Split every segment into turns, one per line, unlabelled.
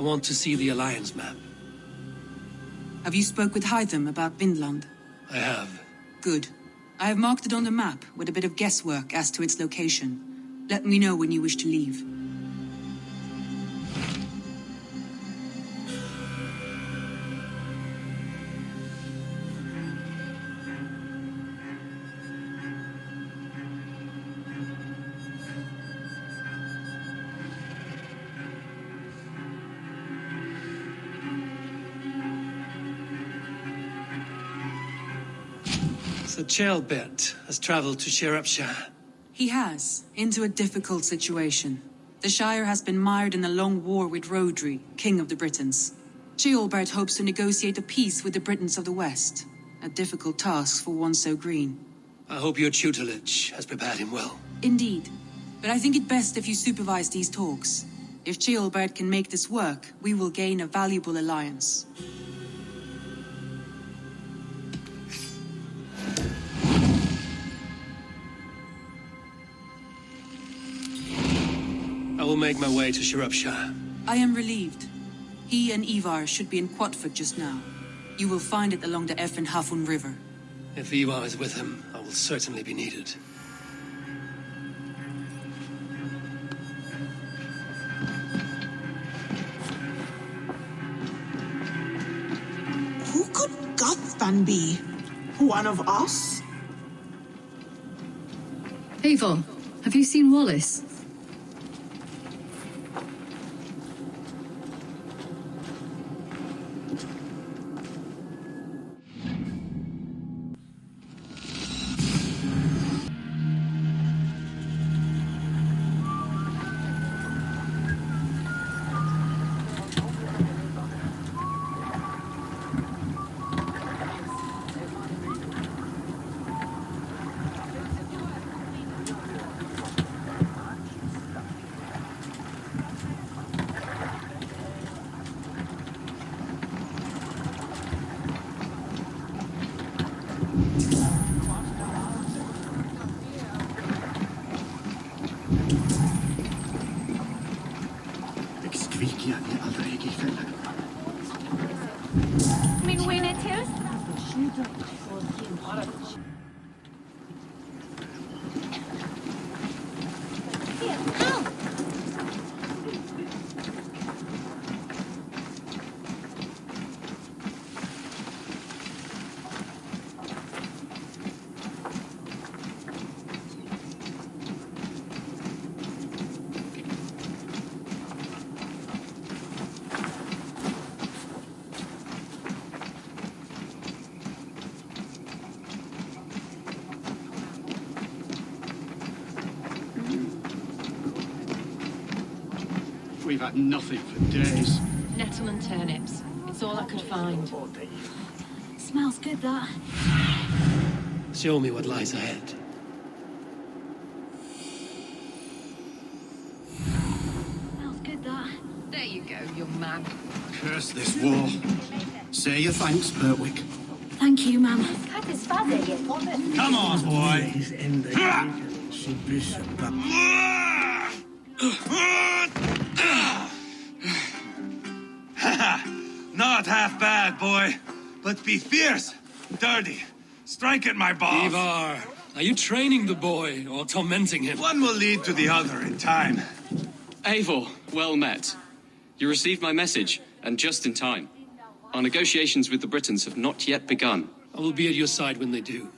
want to see the Alliance map.
Have you spoke with Hytham about Vinland?
I have.
Good. I have marked it on the map with a bit of guesswork as to its location. Let me know when you wish to leave.
So Ceolbert has traveled to Sciropescire.
He has, into a difficult situation. The Shire has been mired in a long war with Rhodri, King of the Britons. Ceolbert hopes to negotiate a peace with the Britons of the West. A difficult task for one so green.
I hope your tutelage has prepared him well.
Indeed. But I think it best if you supervise these talks. If Ceolbert can make this work, we will gain a valuable alliance.
I will make my way to Sciropescire.
I am relieved. He and Eivor should be in Quatford just now. You will find it along the Eff and Hafun River.
If Eivor is with him, I will certainly be needed.
Who could Gothban be? One of us?
Eivor, have you seen Wallace?
We've had nothing for days.
Nettle and turnips. It's all I could find. Smells good, that.
Show me what lies ahead.
Smells good, that. There you go, young man.
Curse this war. Say your thanks, Bertwick.
Thank you, ma'am.
Come on, boy.
Not half bad, boy. But be fierce, dirty. Strike at my balls.
Eivor, are you training the boy or tormenting him?
One will lead to the other in time.
Eivor, well met. You received my message, and just in time. Our negotiations with the Britons have not yet begun.
I will be at your side when they do.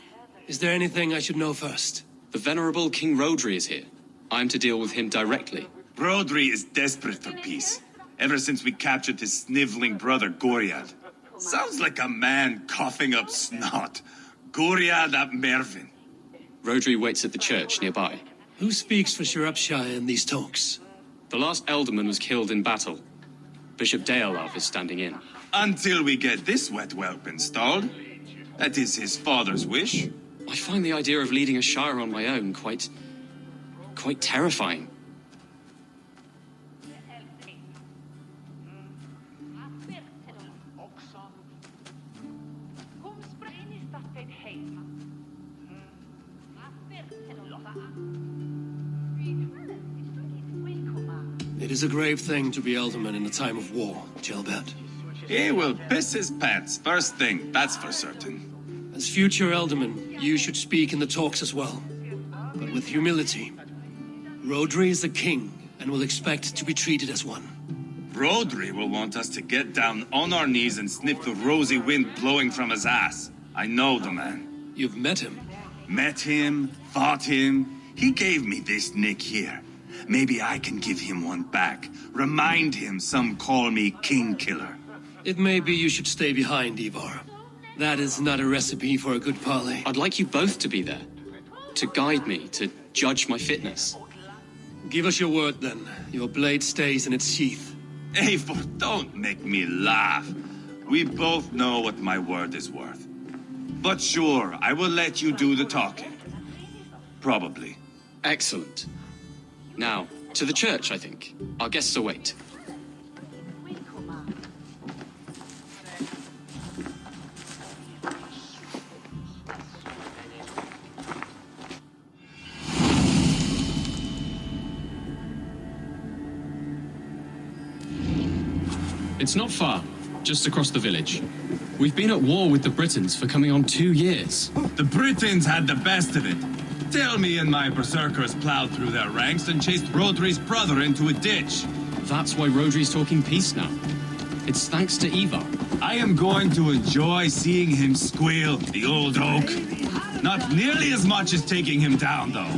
Is there anything I should know first?
The venerable King Rhodri is here. I'm to deal with him directly.
Rhodri is desperate for peace. Ever since we captured his sniveling brother, Goriad. Sounds like a man coughing up snot. Goriad ap Mervyn.
Rhodri waits at the church nearby.
Who speaks for Sciropescire in these talks?
The last alderman was killed in battle. Bishop Deolaf is standing in.
Until we get this wet whelp installed. That is his father's wish.
I find the idea of leading a shire on my own quite terrifying.
It is a grave thing to be Elderman in a time of war, Ceolbert.
He will piss his pants, first thing, that's for certain.
As future Elderman, you should speak in the talks as well. But with humility. Rhodri is the king, and will expect to be treated as one.
Rhodri will want us to get down on our knees and sniff the rosy wind blowing from his ass. I know the man.
You've met him.
Met him, fought him. He gave me this nick here. Maybe I can give him one back. Remind him some call me King Killer.
It may be you should stay behind, Eivor. That is not a recipe for a good parley.
I'd like you both to be there. To guide me, to judge my fitness.
Give us your word, then. Your blade stays in its sheath.
Eivor, don't make me laugh. We both know what my word is worth. But sure, I will let you do the talking. Probably.
Excellent. Now, to the church, I think. Our guests await. It's not far, just across the village. We've been at war with the Britons for coming on 2 years.
The Britons had the best of it. Tell me and my berserkers plowed through their ranks and chased Rhodri's brother into a ditch.
That's why Rhodri's talking peace now. It's thanks to Eivor.
I am going to enjoy seeing him squeal, the old oak. Not nearly as much as taking him down, though.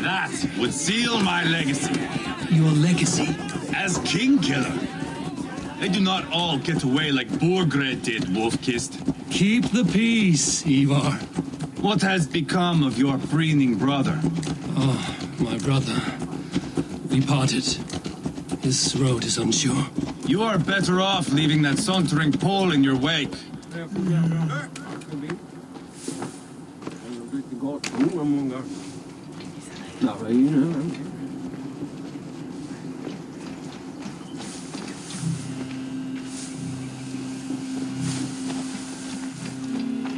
That would seal my legacy.
Your legacy?
As King Killer. They do not all get away like Borgred did, Wolf-Kissed.
Keep the peace, Eivor.
What has become of your preening brother?
Oh, my brother. We parted. This road is unsure.
You are better off leaving that sauntering Pole in your wake.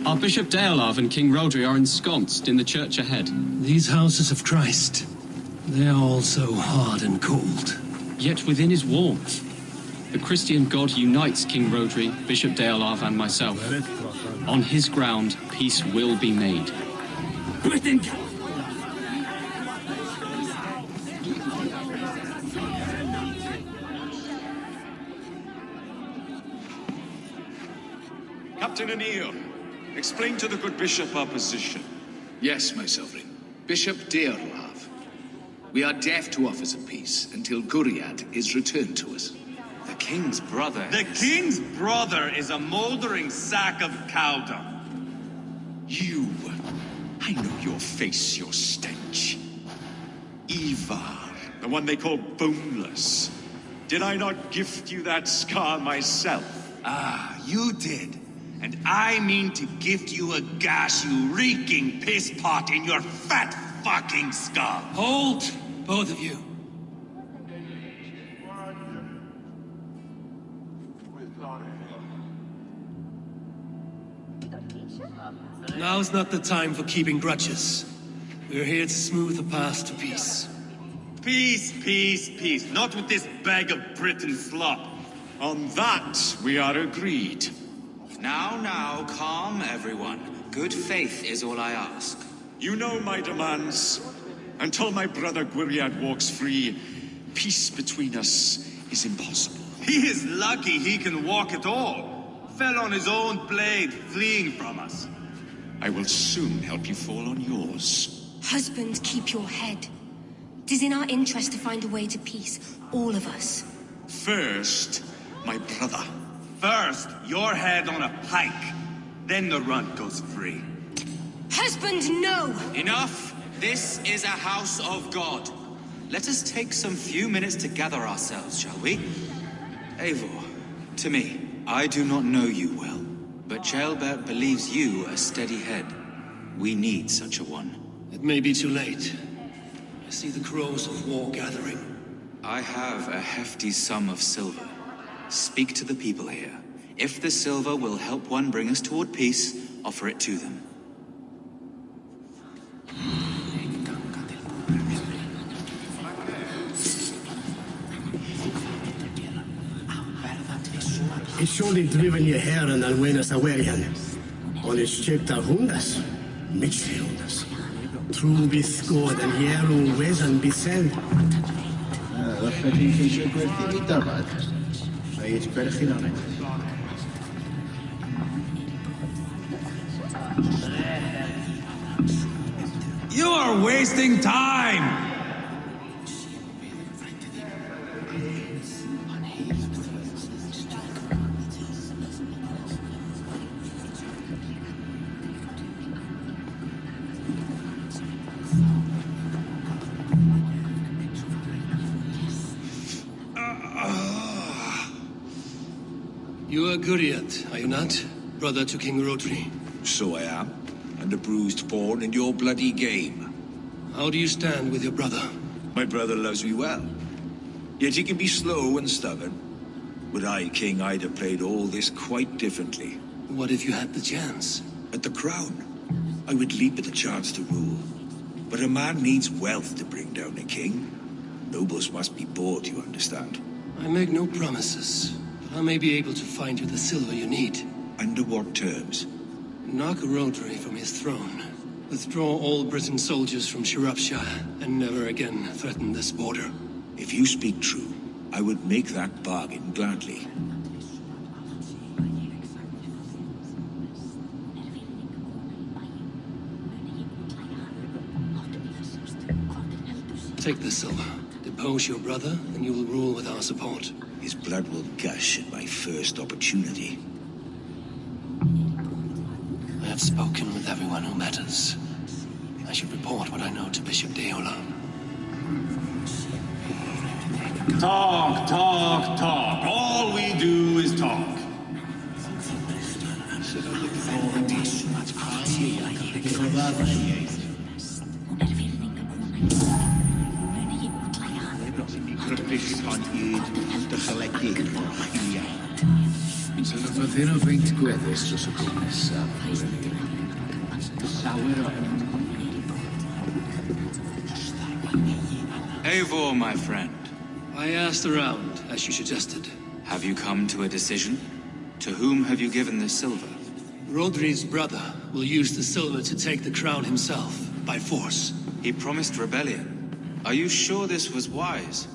Our Bishop Deolav and King Rhodri are ensconced in the church ahead.
These houses of Christ, they are all so hard and cold.
Yet within his warmth, the Christian God unites King Rhodri, Bishop Deolav, and myself. On his ground, peace will be made.
Captain Anil, explain to the good bishop our position.
Yes, my sovereign. Bishop Deolav. We are deaf to offers of peace until Guriad is returned to us.
The king's brother.
The king's brother is a mouldering sack of cow dung.
You. I know your face, your stench. Eivor, the one they call boneless. Did I not gift you that scar myself?
Ah, you did. And I mean to gift you a gash, you reeking piss pot in your fat fucking skull.
Hold, both of you. Now's not the time for keeping grudges. We're here to smooth the path to peace.
Peace, peace, peace. Not with this bag of Britain slop.
On that, we are agreed.
Now, calm everyone. Good faith is all I ask.
You know my demands. Until my brother Guriad walks free, peace between us is impossible.
He is lucky he can walk at all. Fell on his own blade, fleeing from us.
I will soon help you fall on yours.
Husband, keep your head. It is in our interest to find a way to peace, all of us.
First, my brother.
First, your head on a pike. Then the runt goes free.
Husband, no!
Enough! This is a house of God. Let us take some few minutes to gather ourselves, shall we? Eivor, to me, I do not know you well, but Ceolbert believes you a steady head. We need such a one.
It may be too late. I see the crows of war gathering.
I have a hefty sum of silver. Speak to the people here. If the silver will help one bring us toward peace, offer it to them.
surely driven ye here and alwenas awerian. On his ship ta hundas, mitche hundas. True be scored and yeru wesan be sel.
You are wasting time!
You are Guriat, are you not? Brother to King Rhodri.
So I am, and a bruised pawn in your bloody game.
How do you stand with your brother?
My brother loves me well. Yet he can be slow and stubborn. Were I king, I'd have played all this quite differently.
What if you had the chance?
At the crown, I would leap at the chance to rule. But a man needs wealth to bring down a king. Nobles must be bought, you understand.
I make no promises. I may be able to find you the silver you need.
Under what terms?
Knock Rhodri from his throne. Withdraw all Britain soldiers from Sciropescire, and never again threaten this border.
If you speak true, I would make that bargain gladly.
Take the silver. Depose your brother, and you will rule with our support.
His blood will gush at my first opportunity.
I have spoken with everyone who matters. I should report what I know to Bishop Deola.
Talk, talk, talk. All we do is talk.
Eivor, my friend.
I asked around, as you suggested.
Have you come to a decision? To whom have you given this silver?
Rhodri's brother will use the silver to take the crown himself, by force.
He promised rebellion. Are you sure this was wise?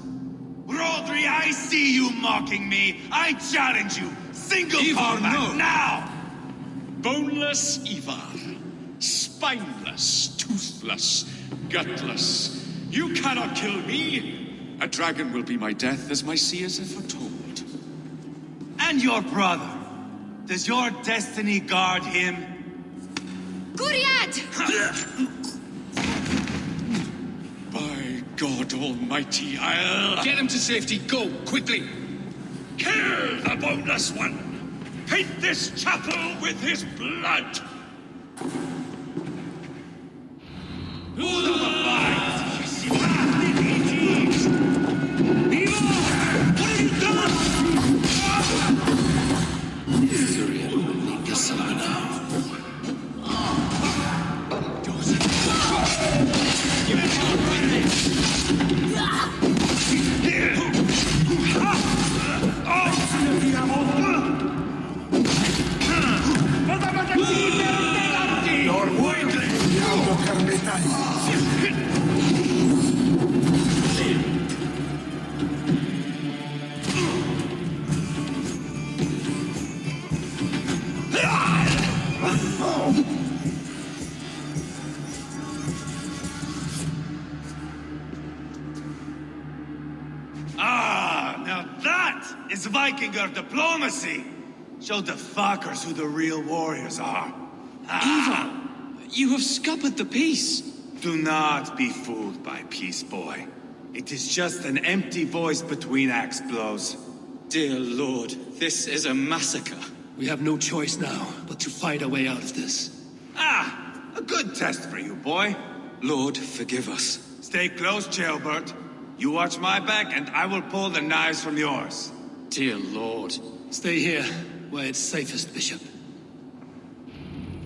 Rhodri, I see you mocking me. I challenge you. Single combat now!
Boneless Eivor. Spineless, toothless, gutless. You cannot kill me. A dragon will be my death, as my seers have foretold.
And your brother. Does your destiny guard him?
Guriad!
By God Almighty, I'll...
Get him to safety. Go, quickly.
Kill the boneless one! Paint this chapel with his blood!
Who the fight?
Zuriel will need the silver now.
Now that is Vikinger diplomacy! Show the fuckers who the real warriors are.
Eivor, you have scuppered the peace.
Do not be fooled by peace, boy. It is just an empty voice between axe blows.
Dear Lord, this is a massacre.
We have no choice now, but to fight our way out of this.
A good test for you, boy.
Lord, forgive us.
Stay close, Ceolbert. You watch my back, and I will pull the knives from yours.
Dear Lord.
Stay here, where it's safest, Bishop.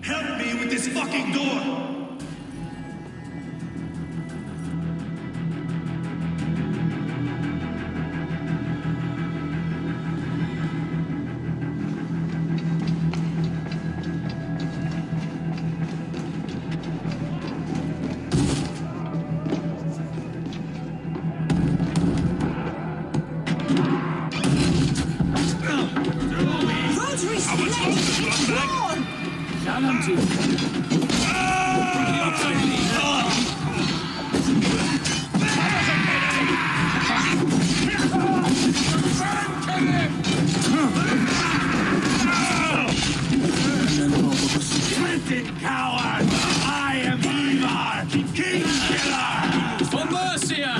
Help me with this fucking door!
Coward! I am Eivor, King Killer!
For Mercia!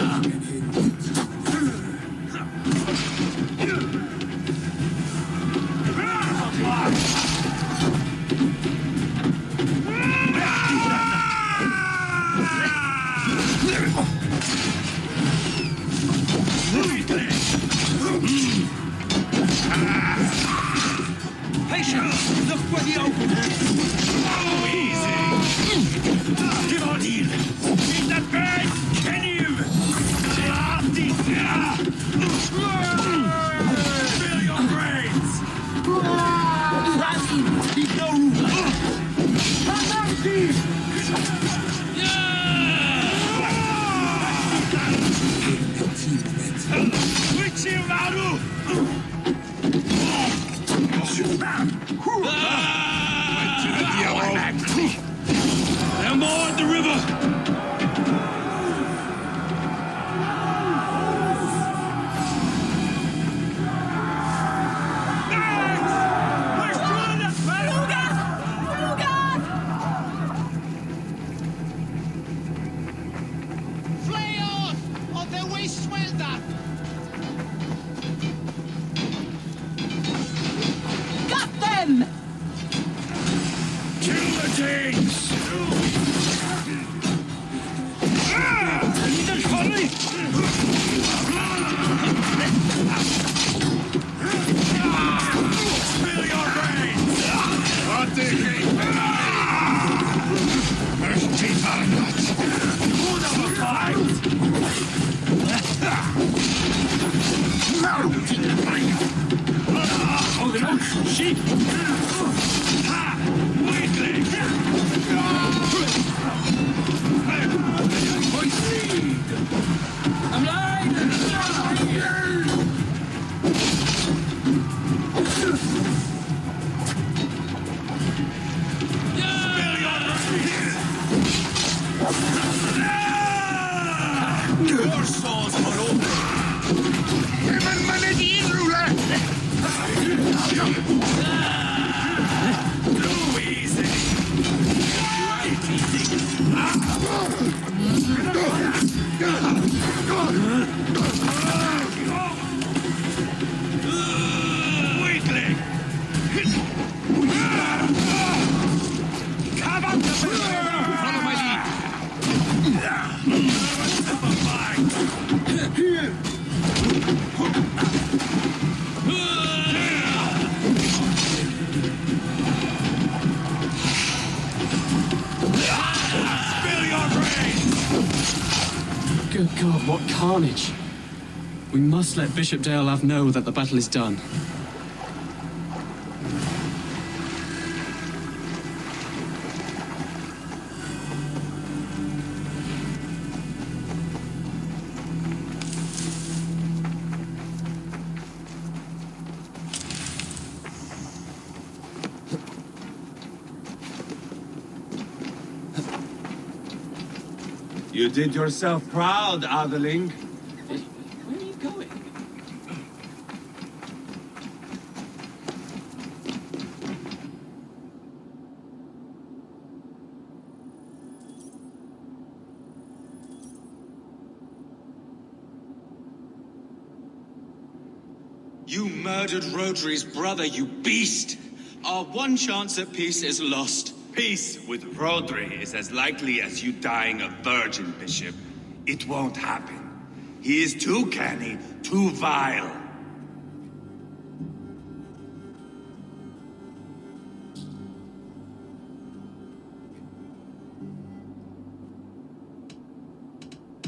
Patience! Look where the open Give on here! Keep that bird! Can you? Fill your brains! Keep no room!
They're more at the river!
Got them!
Kill the things! Spill your brains! What the Who never fights? Oh, sheep! Ha! Weakling! I'm lying! Your souls are open! Too easy! Weakling! Come on! Follow my lead!
Good God, what carnage! We must let Bishop Deolav know that the battle is done.
You did yourself proud, Adeling. Where are you going?
You murdered Rhodri's brother, you beast! Our one chance at peace is lost.
Peace with Rhodri is as likely as you dying a virgin, Bishop. It won't happen. He is too canny, too vile.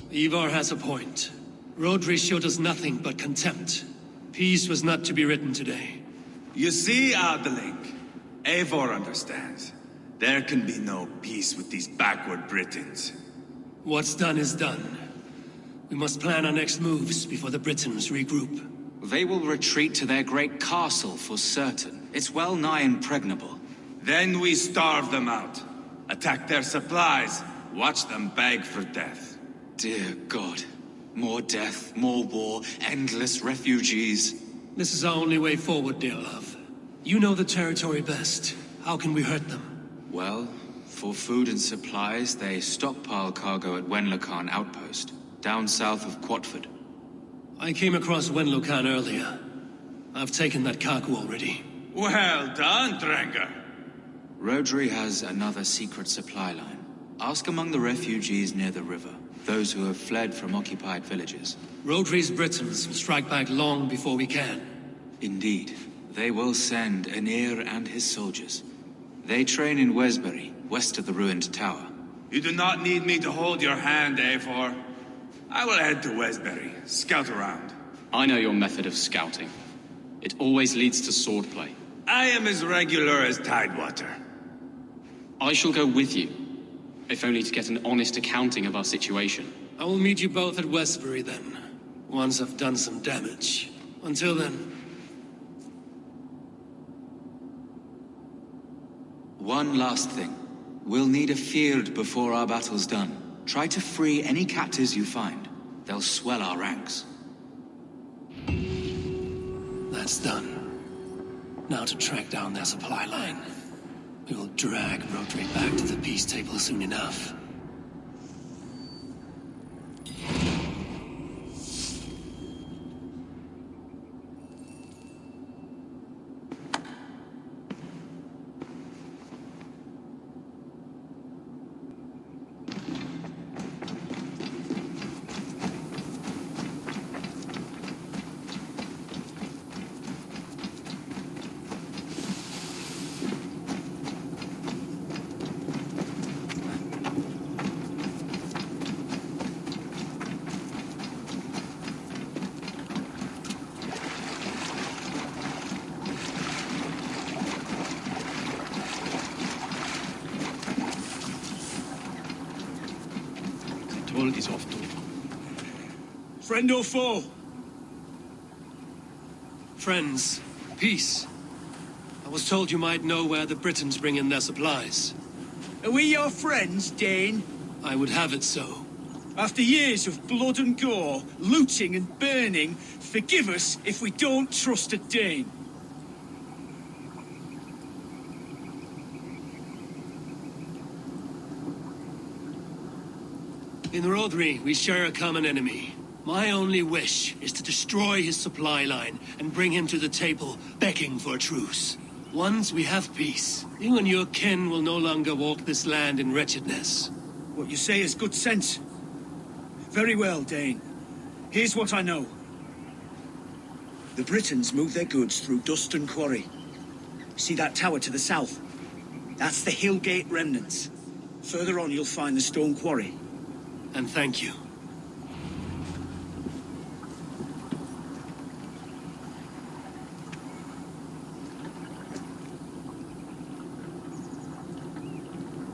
Eivor has a point. Rhodri showed us nothing but contempt. Peace was not to be written today.
You see, Adeling, Eivor understands. There can be no peace with these backward Britons.
What's done is done. We must plan our next moves before the Britons regroup.
They will retreat to their great castle for certain. It's well nigh impregnable.
Then we starve them out. Attack their supplies. Watch them beg for death.
Dear God. More death, more war, endless refugees.
This is our only way forward, dear love. You know the territory best. How can we hurt them?
Well, for food and supplies, they stockpile cargo at Wenlocan outpost, down south of Quatford.
I came across Wenlocan earlier. I've taken that cargo already.
Well done, Drengar.
Rhodri has another secret supply line. Ask among the refugees near the river, those who have fled from occupied villages.
Rhodri's Britons will strike back long before we can.
Indeed. They will send Aenir and his soldiers. They train in Wessex, west of the ruined tower.
You do not need me to hold your hand, Eivor. I will head to Wessex, scout around.
I know your method of scouting. It always leads to swordplay.
I am as regular as tidewater.
I shall go with you, if only to get an honest accounting of our situation.
I will meet you both at Westbury then, once I've done some damage. Until then...
One last thing. We'll need a field before our battle's done. Try to free any captives you find. They'll swell our ranks.
That's done. Now to track down their supply line. We will drag Rhodri back to the peace table soon enough.
Is off to.
Friend or foe? Friends. Peace. I was told you might know where the Britons bring in their supplies.
Are we your friends, Dane?
I would have it so.
After years of blood and gore, looting and burning, forgive us if we don't trust a Dane.
In Rhodri, we share a common enemy. My only wish is to destroy his supply line and bring him to the table, begging for a truce. Once we have peace, you and your kin will no longer walk this land in wretchedness.
What you say is good sense. Very well, Dane. Here's what I know. The Britons move their goods through Duston Quarry. See that tower to the south? That's the Hillgate remnants. Further on, you'll find the stone quarry.
And thank you.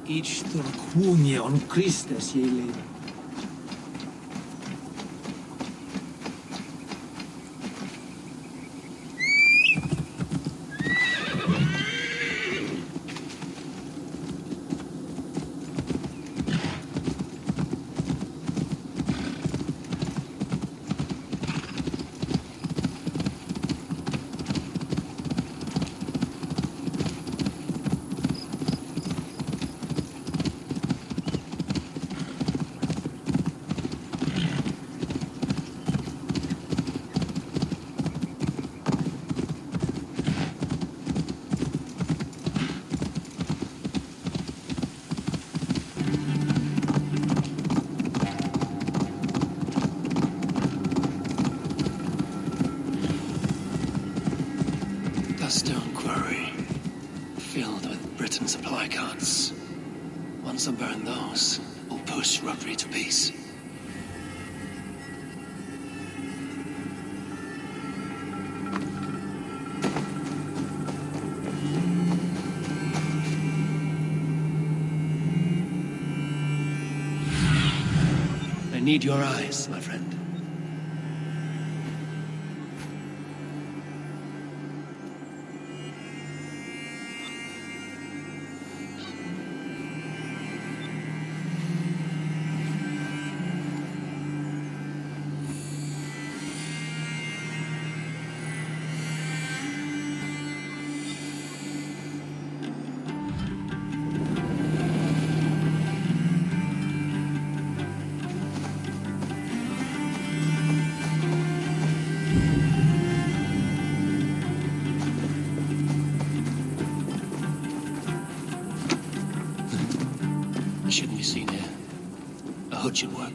Each tur kwonie on Christus ye lady.
Stone quarry, filled with Britain supply carts. Once I burn those, we'll push Rhodri to peace. I need your eyes, my friend. shouldn't be seen here. A hood should work.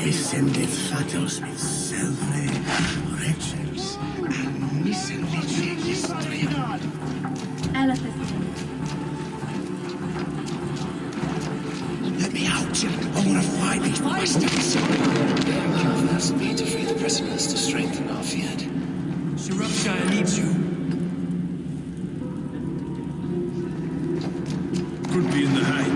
He sendeth fattles with silvery riches and misanthropy history. Let me out! I want to fight these bastards! Ask me to free the prisoners to strengthen our field.
Sciropescire needs you.
Could be in the hay.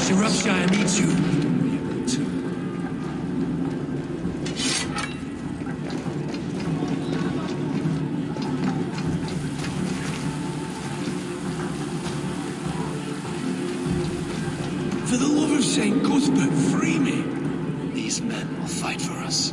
Sciropescire needs you.
For the love of Saint Cuthbert, free me. These men will fight for us.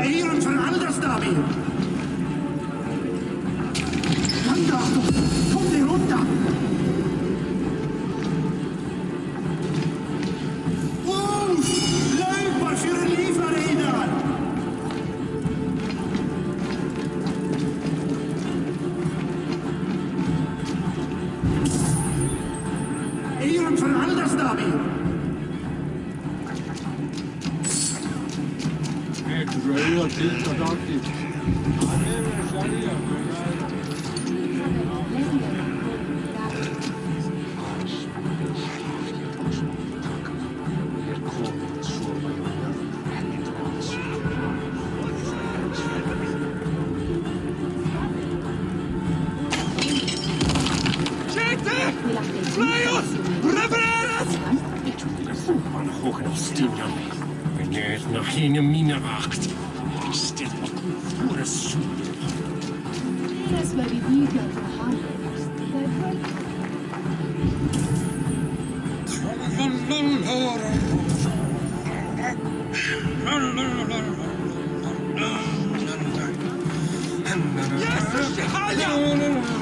Eiron för Alderstabi! Vänta! Kom dig råtta! Wow! Löpar för livräddar! Eiron för Alderstabi! Nach jenem Mineracht. Stil op pure zoek.
Das war die Liga Valhalla.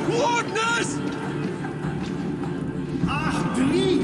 Ordners! Ach, drie!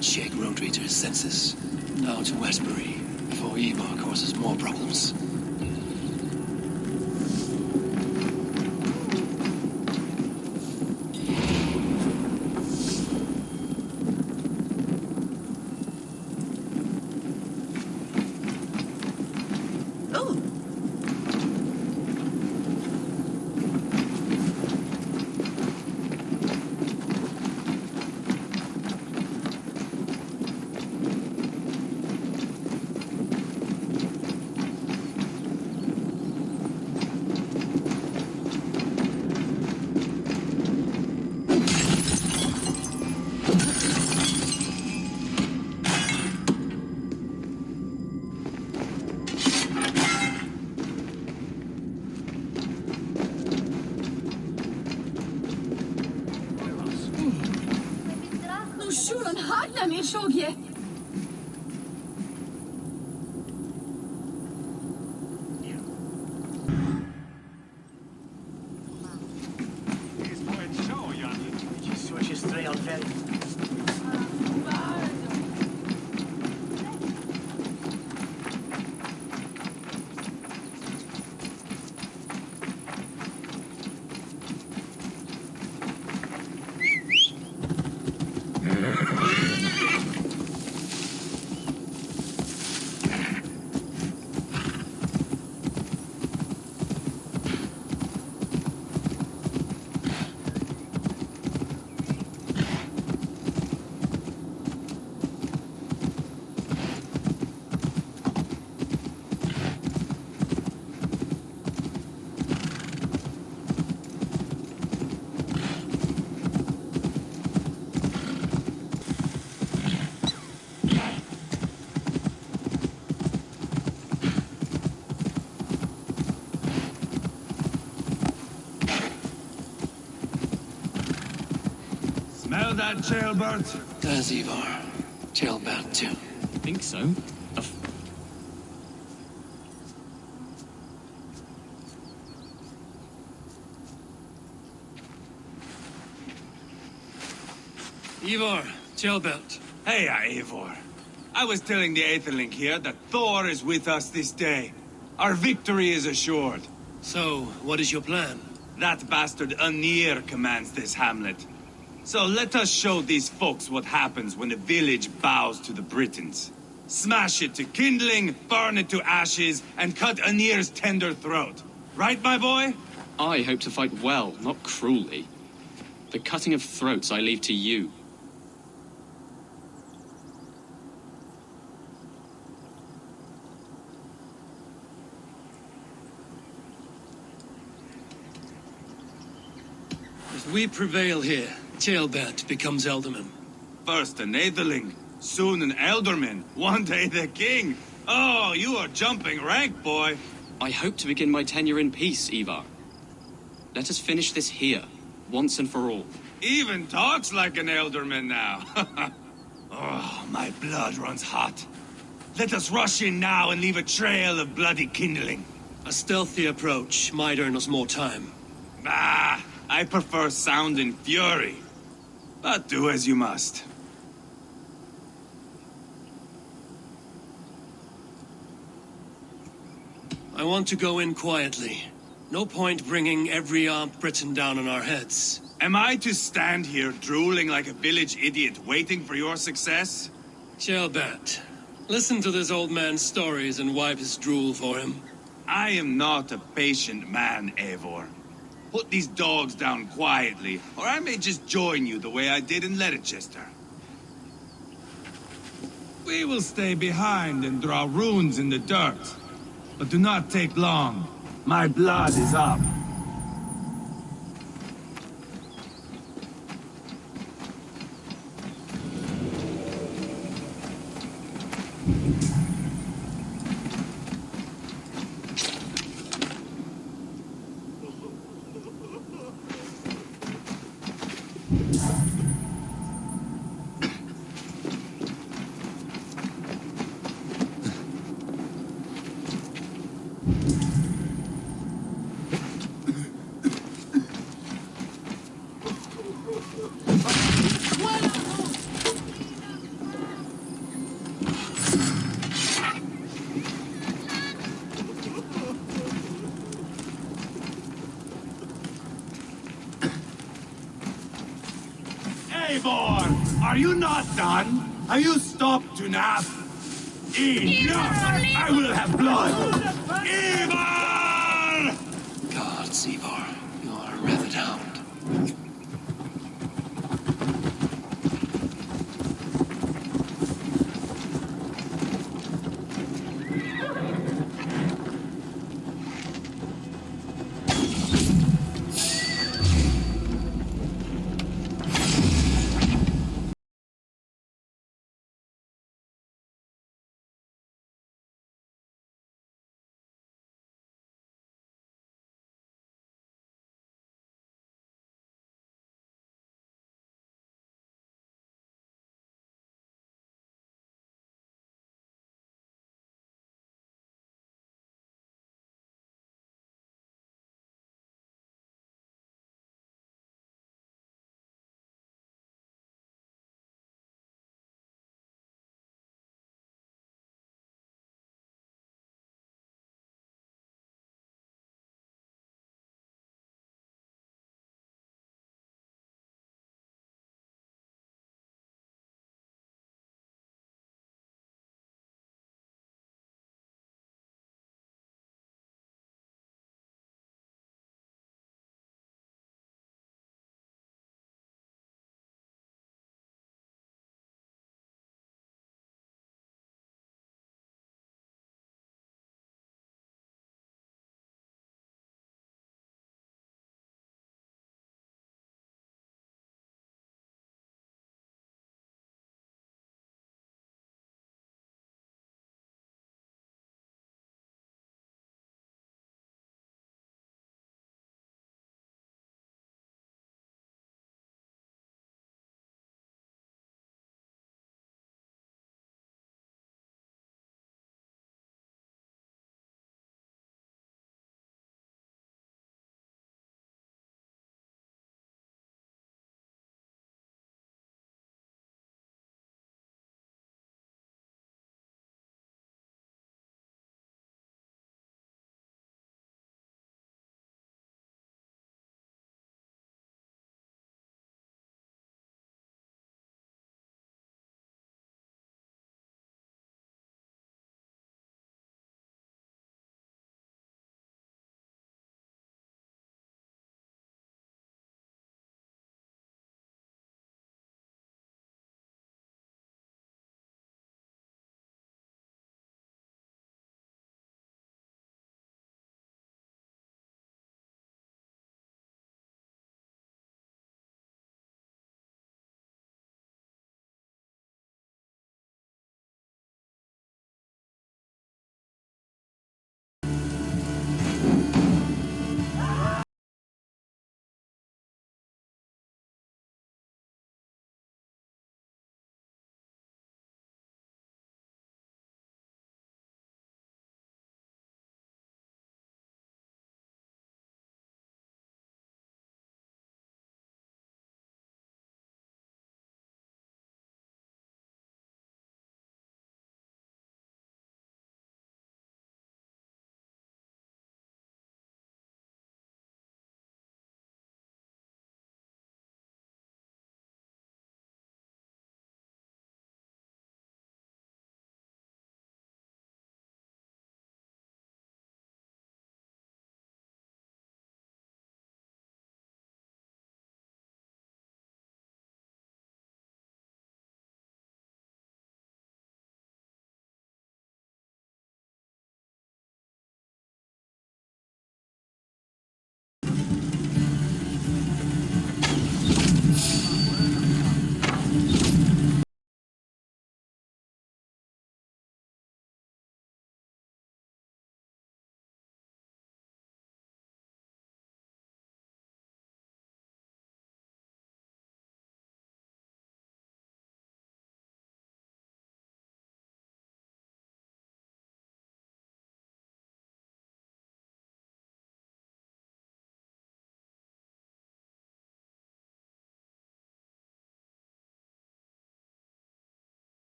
Shake Rhodri to his senses. Now to Westbury, before Eivor causes more problems.
that, Ceolbert?
There's Eivor. Ceolbert, too.
I think so.
Eivor, Ceolbert.
Hey, Eivor. I was telling the Aetherling here that Thor is with us this day. Our victory is assured.
So, what is your plan?
That bastard Anir commands this hamlet. So let us show these folks what happens when a village bows to the Britons. Smash it to kindling, burn it to ashes, and cut Anir's tender throat. Right, my boy?
I hope to fight well, not cruelly. The cutting of throats I leave to you.
If we prevail here, Ceolbert becomes Elderman.
First an Aetherling, soon an Elderman, one day the king. Oh, you are jumping rank, boy.
I hope to begin my tenure in peace, Eivor. Let us finish this here, once and for all.
Even talks like an Elderman now. Oh, my blood runs hot. Let us rush in now and leave a trail of bloody kindling.
A stealthy approach might earn us more time.
Ah, I prefer sound and fury. But do as you must.
I want to go in quietly. No point bringing every armed Briton down on our heads.
Am I to stand here drooling like a village idiot waiting for your success?
Ceolbert, listen to this old man's stories and wipe his drool for him.
I am not a patient man, Eivor. Put these dogs down quietly, or I may just join you the way I did in Leicester. We will stay behind and draw runes in the dirt. But do not take long. My blood is up. Eivor, are you not done? Have you stopped to nap? Enough! I will have blood! Eivor!
Gods, Eivor, you are a rabid hound.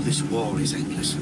This war is endless.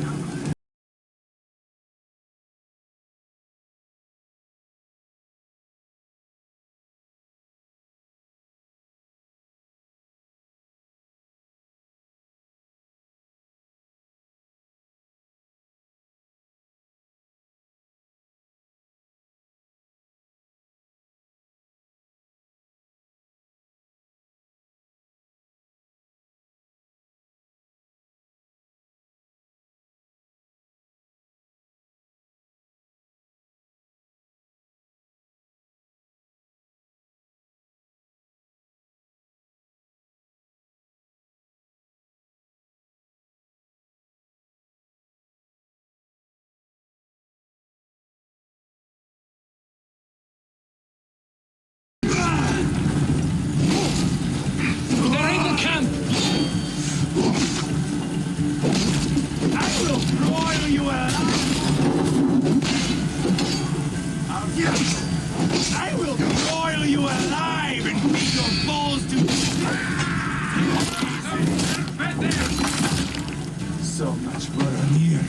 I will broil you alive and beat your balls to... So much blood here.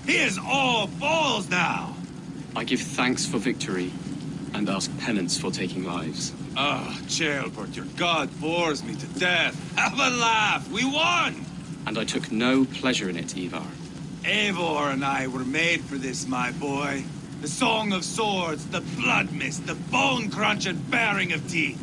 He is all balls now!
I give thanks for victory, and ask penance for taking lives.
Ah, Ceolbert, your god bores me to death. Have a laugh! We won!
And I took no pleasure in it, Eivor.
Eivor and I were made for this, my boy. The song of swords, the blood mist, the bone crunch and baring of teeth.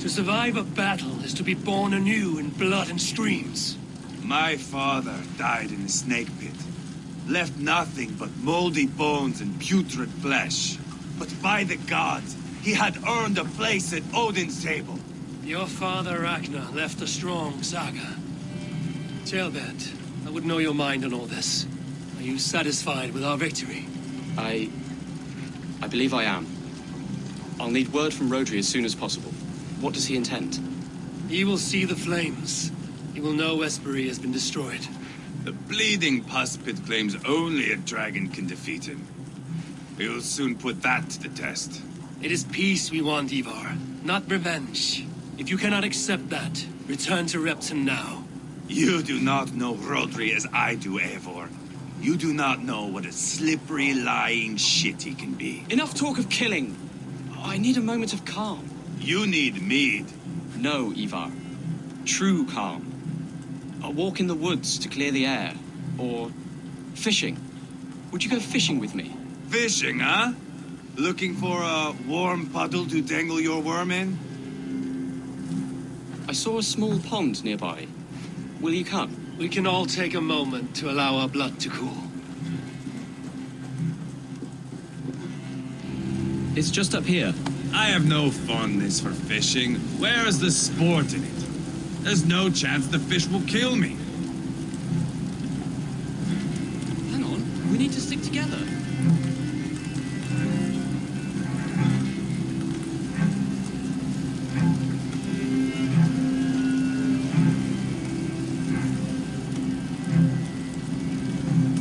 To survive a battle is to be born anew in blood and streams.
My father died in a snake pit. Left nothing but moldy bones and putrid flesh. But by the gods, he had earned a place at Odin's table.
Your father Ragnar left a strong saga. Ceolbert, I would know your mind on all this. Are you satisfied with our victory?
I believe I am. I'll need word from Rhodri as soon as possible. What does he intend?
He will see the flames. He will know Wessex has been destroyed.
The bleeding pus pit claims only a dragon can defeat him. We will soon put that to the test.
It is peace we want, Eivor, not revenge. If you cannot accept that, return to Repton now.
You do not know Rhodri as I do, Eivor. You do not know what a slippery, lying shit he can be.
Enough talk of killing! I need a moment of calm.
You need mead.
No, Eivor. True calm. A walk in the woods to clear the air. Or fishing. Would you go fishing with me?
Fishing, huh? Looking for a warm puddle to dangle your worm in?
I saw a small pond nearby. Will you come?
We can all take a moment to allow our blood to cool.
It's just up here.
I have no fondness for fishing. Where is the sport in it? There's no chance the fish will kill me.
Hang on, we need to stick together.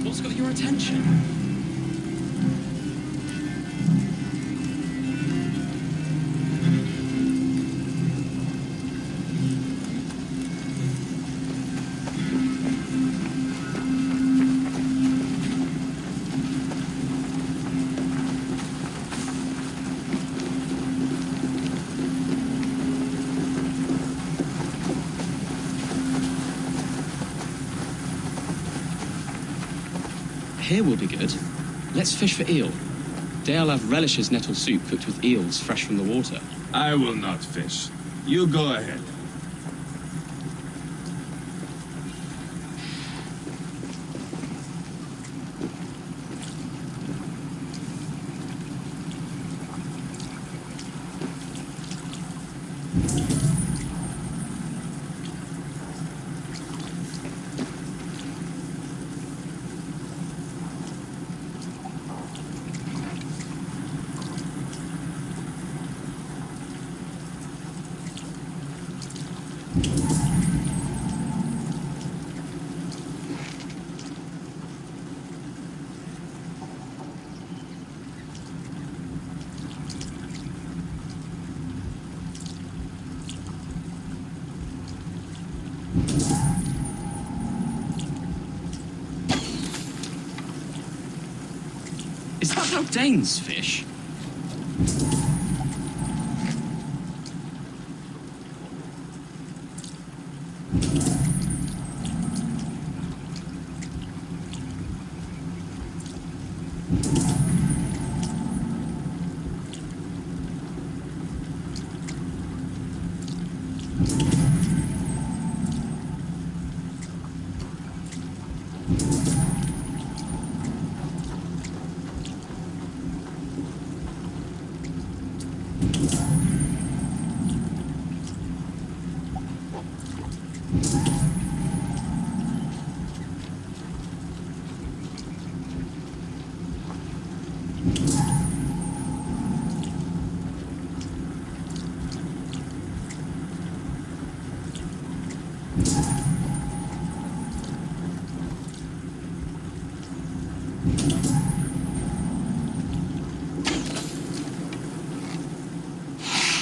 What's got your attention? here will be good. Let's fish for eel. Deolav relishes nettle soup cooked with eels fresh from the water.
I will not fish. You go ahead.
Is that how Danes fish?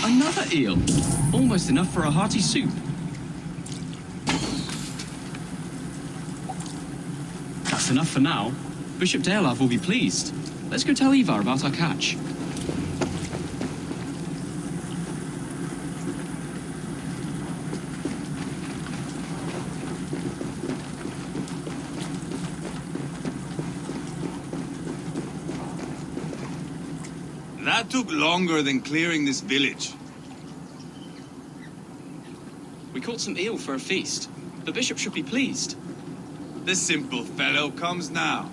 Another eel. Almost enough for a hearty soup. That's enough for now. Bishop Deolav will be pleased. Let's go tell Eivor about our catch.
That took longer than clearing this village.
We caught some eel for a feast. The bishop should be pleased.
The simple fellow comes now.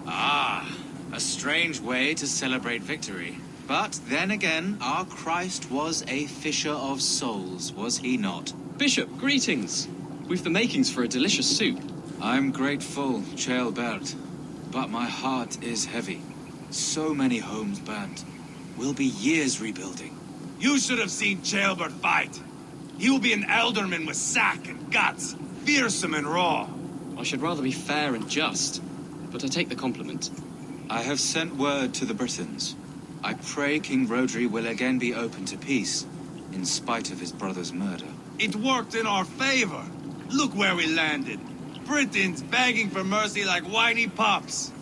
Ah, a strange way to celebrate victory. But then again, our Christ was a fisher of souls, was he not?
Bishop, greetings. We've the makings for a delicious soup.
I'm grateful, Ceolbert, but my heart is heavy. So many homes burnt. We'll be years rebuilding.
You should have seen Ceolbert fight. He will be an alderman with sack and guts, fearsome and raw.
I should rather be fair and just, but I take the compliment.
I have sent word to the Britons. I pray King Rhodri will again be open to peace, in spite of his brother's murder.
It worked in our favor. Look where we landed. Britons begging for mercy like whiny pups.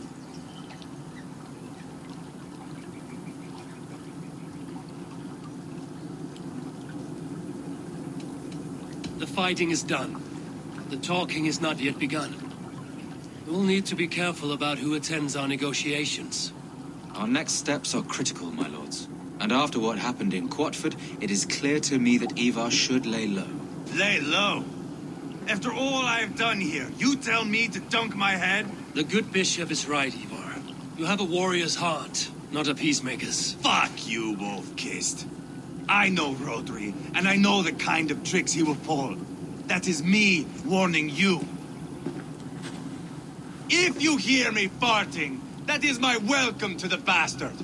The fighting is done. The talking is not yet begun. We'll need to be careful about who attends our negotiations.
Our next steps are critical, my lords. And after what happened in Quatford, it is clear to me that Eivor should lay low.
Lay low? After all I've done here, you tell me to dunk my head?
The good bishop is right, Eivor. You have a warrior's heart, not a peacemaker's.
Fuck you, wolf-kissed. I know Rhodri, and I know the kind of tricks he will pull. That is me warning you. If you hear me farting, that is my welcome to the bastard.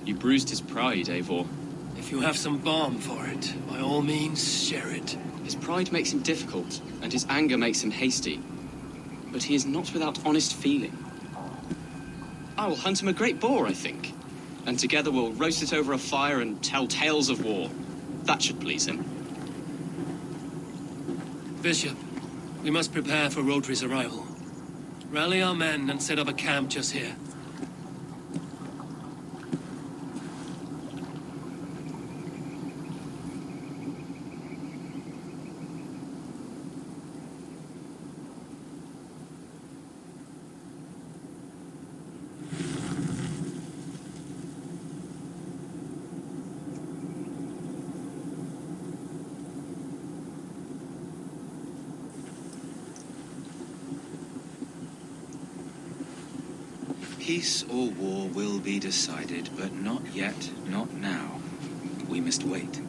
You bruised his pride, Eivor.
If you have some balm for it, by all means, share it.
His pride makes him difficult, and his anger makes him hasty. But he is not without honest feeling. I will hunt him a great boar, I think. And together we'll roast it over a fire and tell tales of war. That should please him.
Bishop, we must prepare for Rhodri's arrival. Rally our men and set up a camp just here.
Peace or war will be decided, but not yet, not now. We must wait.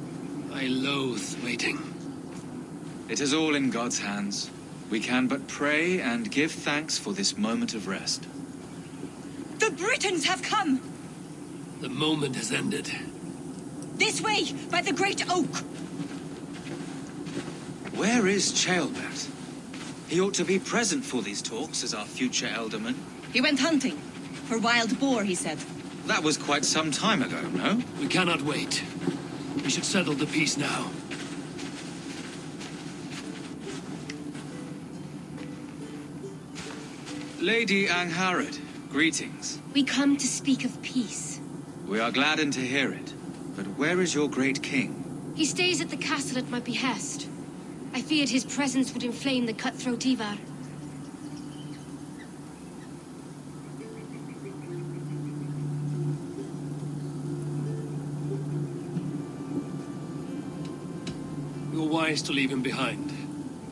I loathe waiting.
It is all in God's hands. We can but pray and give thanks for this moment of rest.
The Britons have come!
The moment has ended.
This way, by the great oak!
Where is Ceolbert? He ought to be present for these talks as our future elderman.
He went hunting. For wild boar, he said.
That was quite some time ago, no?
We cannot wait. We should settle the peace now.
Lady Angharad, greetings.
We come to speak of peace.
We are gladdened to hear it. But where is your great king?
He stays at the castle at my behest. I feared his presence would inflame the cutthroat Eivor.
You're wise to leave him behind.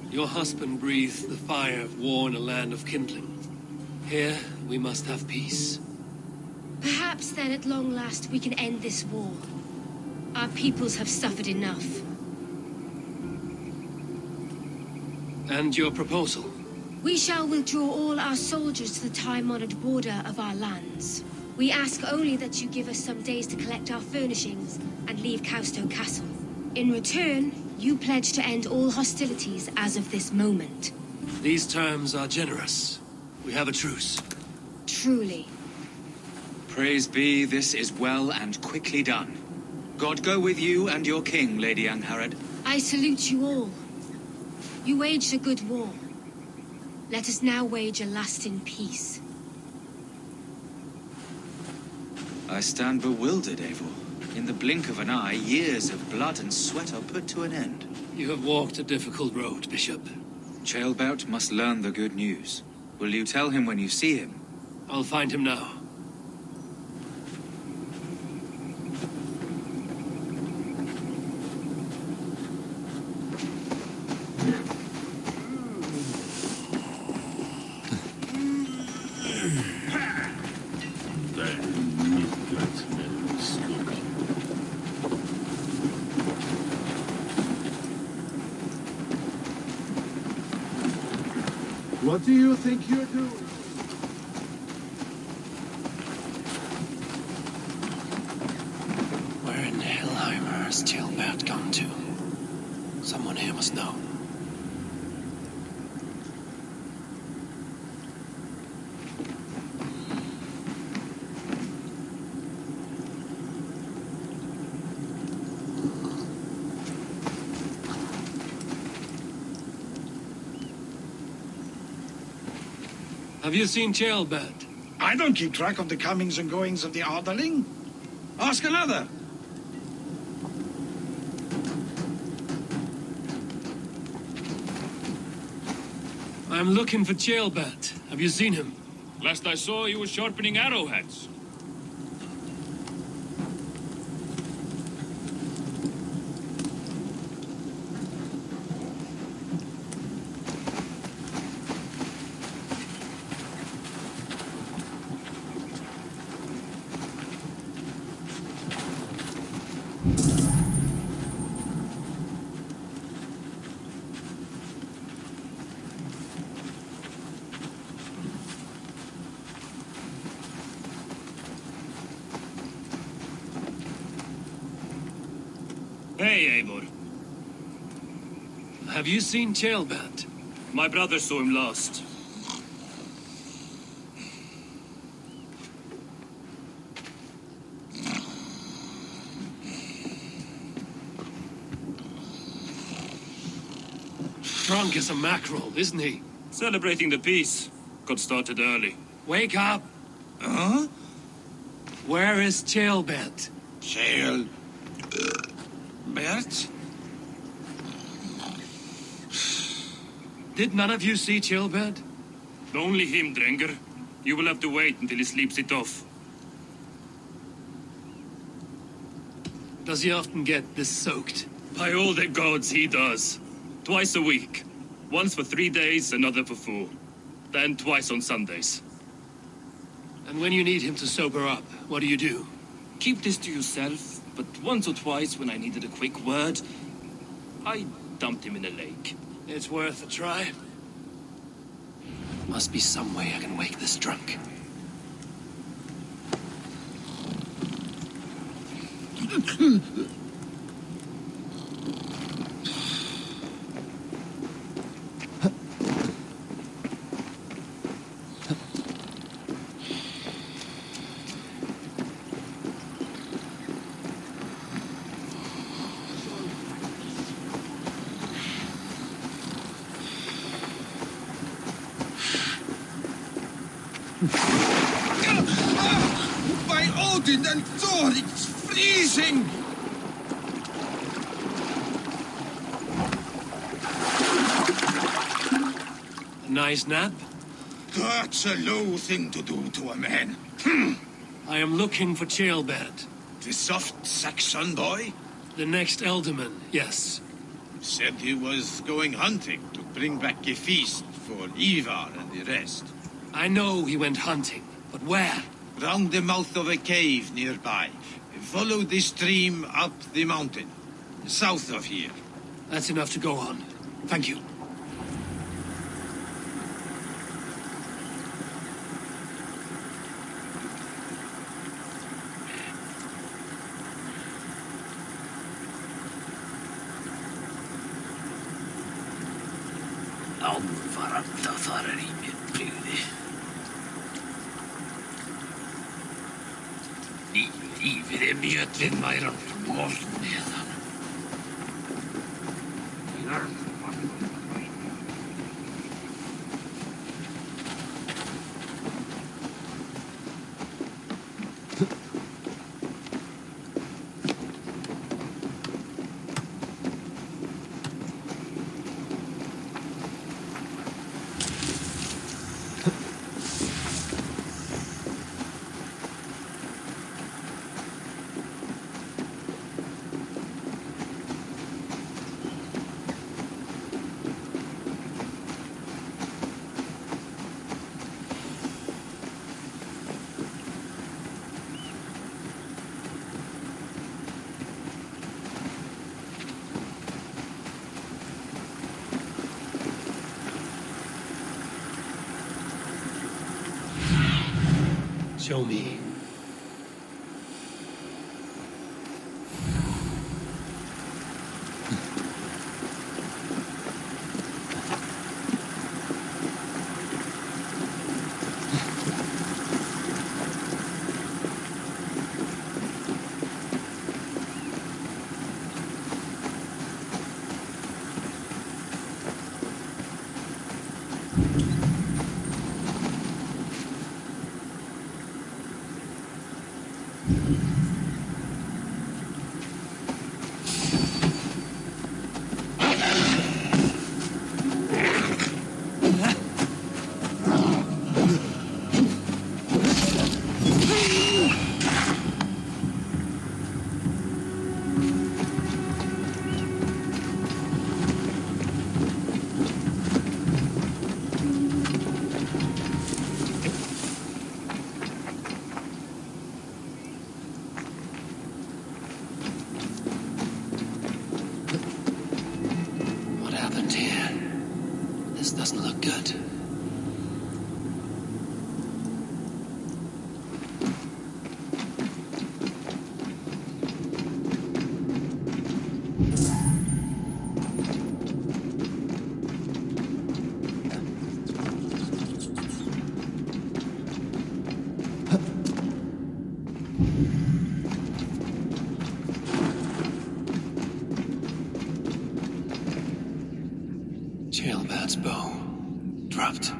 Your husband breathed the fire of war in a land of kindling. Here, we must have peace.
Perhaps then at long last we can end this war. Our peoples have suffered enough.
And your proposal?
We shall withdraw all our soldiers to the time-honored border of our lands. We ask only that you give us some days to collect our furnishings and leave Cowstow Castle. In return, you pledge to end all hostilities as of this moment.
These terms are generous. We have a truce.
Truly.
Praise be, this is well and quickly done. God go with you and your king, Lady Angharad.
I salute you all. You waged a good war. Let us now wage a lasting peace.
I stand bewildered, Eivor. In the blink of an eye, years of blood and sweat are put to an end.
You have walked a difficult road, Bishop.
Ceolbert must learn the good news. Will you tell him when you see him?
I'll find him now.
What do you think you're doing?
Where in Hellheimer has Ceolbert gone to? Someone here must know. Have you seen Ceolbert?
I don't keep track of the comings and goings of the Arderling. Ask another.
I'm looking for Ceolbert. Have you seen him?
Last I saw, he was sharpening arrowheads.
Hey, Eivor.
Have you seen Ceolbert?
My brother saw him last.
Drunk as a mackerel, isn't he?
Celebrating the peace. Got started early.
Wake up!
Huh?
Where is Ceolbert?
Ceolbert?
Did none of you see Ceolbert?
Only him, Drenger. You will have to wait until he sleeps it off.
Does he often get this soaked?
By all the gods, he does. Twice a week. Once for 3 days, another for 4. Then twice on Sundays.
And when you need him to sober up, what do?
Keep this to yourself, but once or twice when I needed a quick word, I dumped him in a lake.
It's worth a try. Must be some way I can wake this drunk.
By Odin and Thor, it's freezing!
A nice nap?
That's a low thing to do to a man.
I am looking for Ceolbert.
The soft Saxon boy?
The next Elderman, yes.
Said he was going hunting to bring back a feast for Eivor and the rest.
I know he went hunting, but where?
Round the mouth of a cave nearby. Follow the stream up the mountain, south of here.
That's enough to go on. Thank you. Show me. Doesn't look good. Ceolbert's bow. Dropped.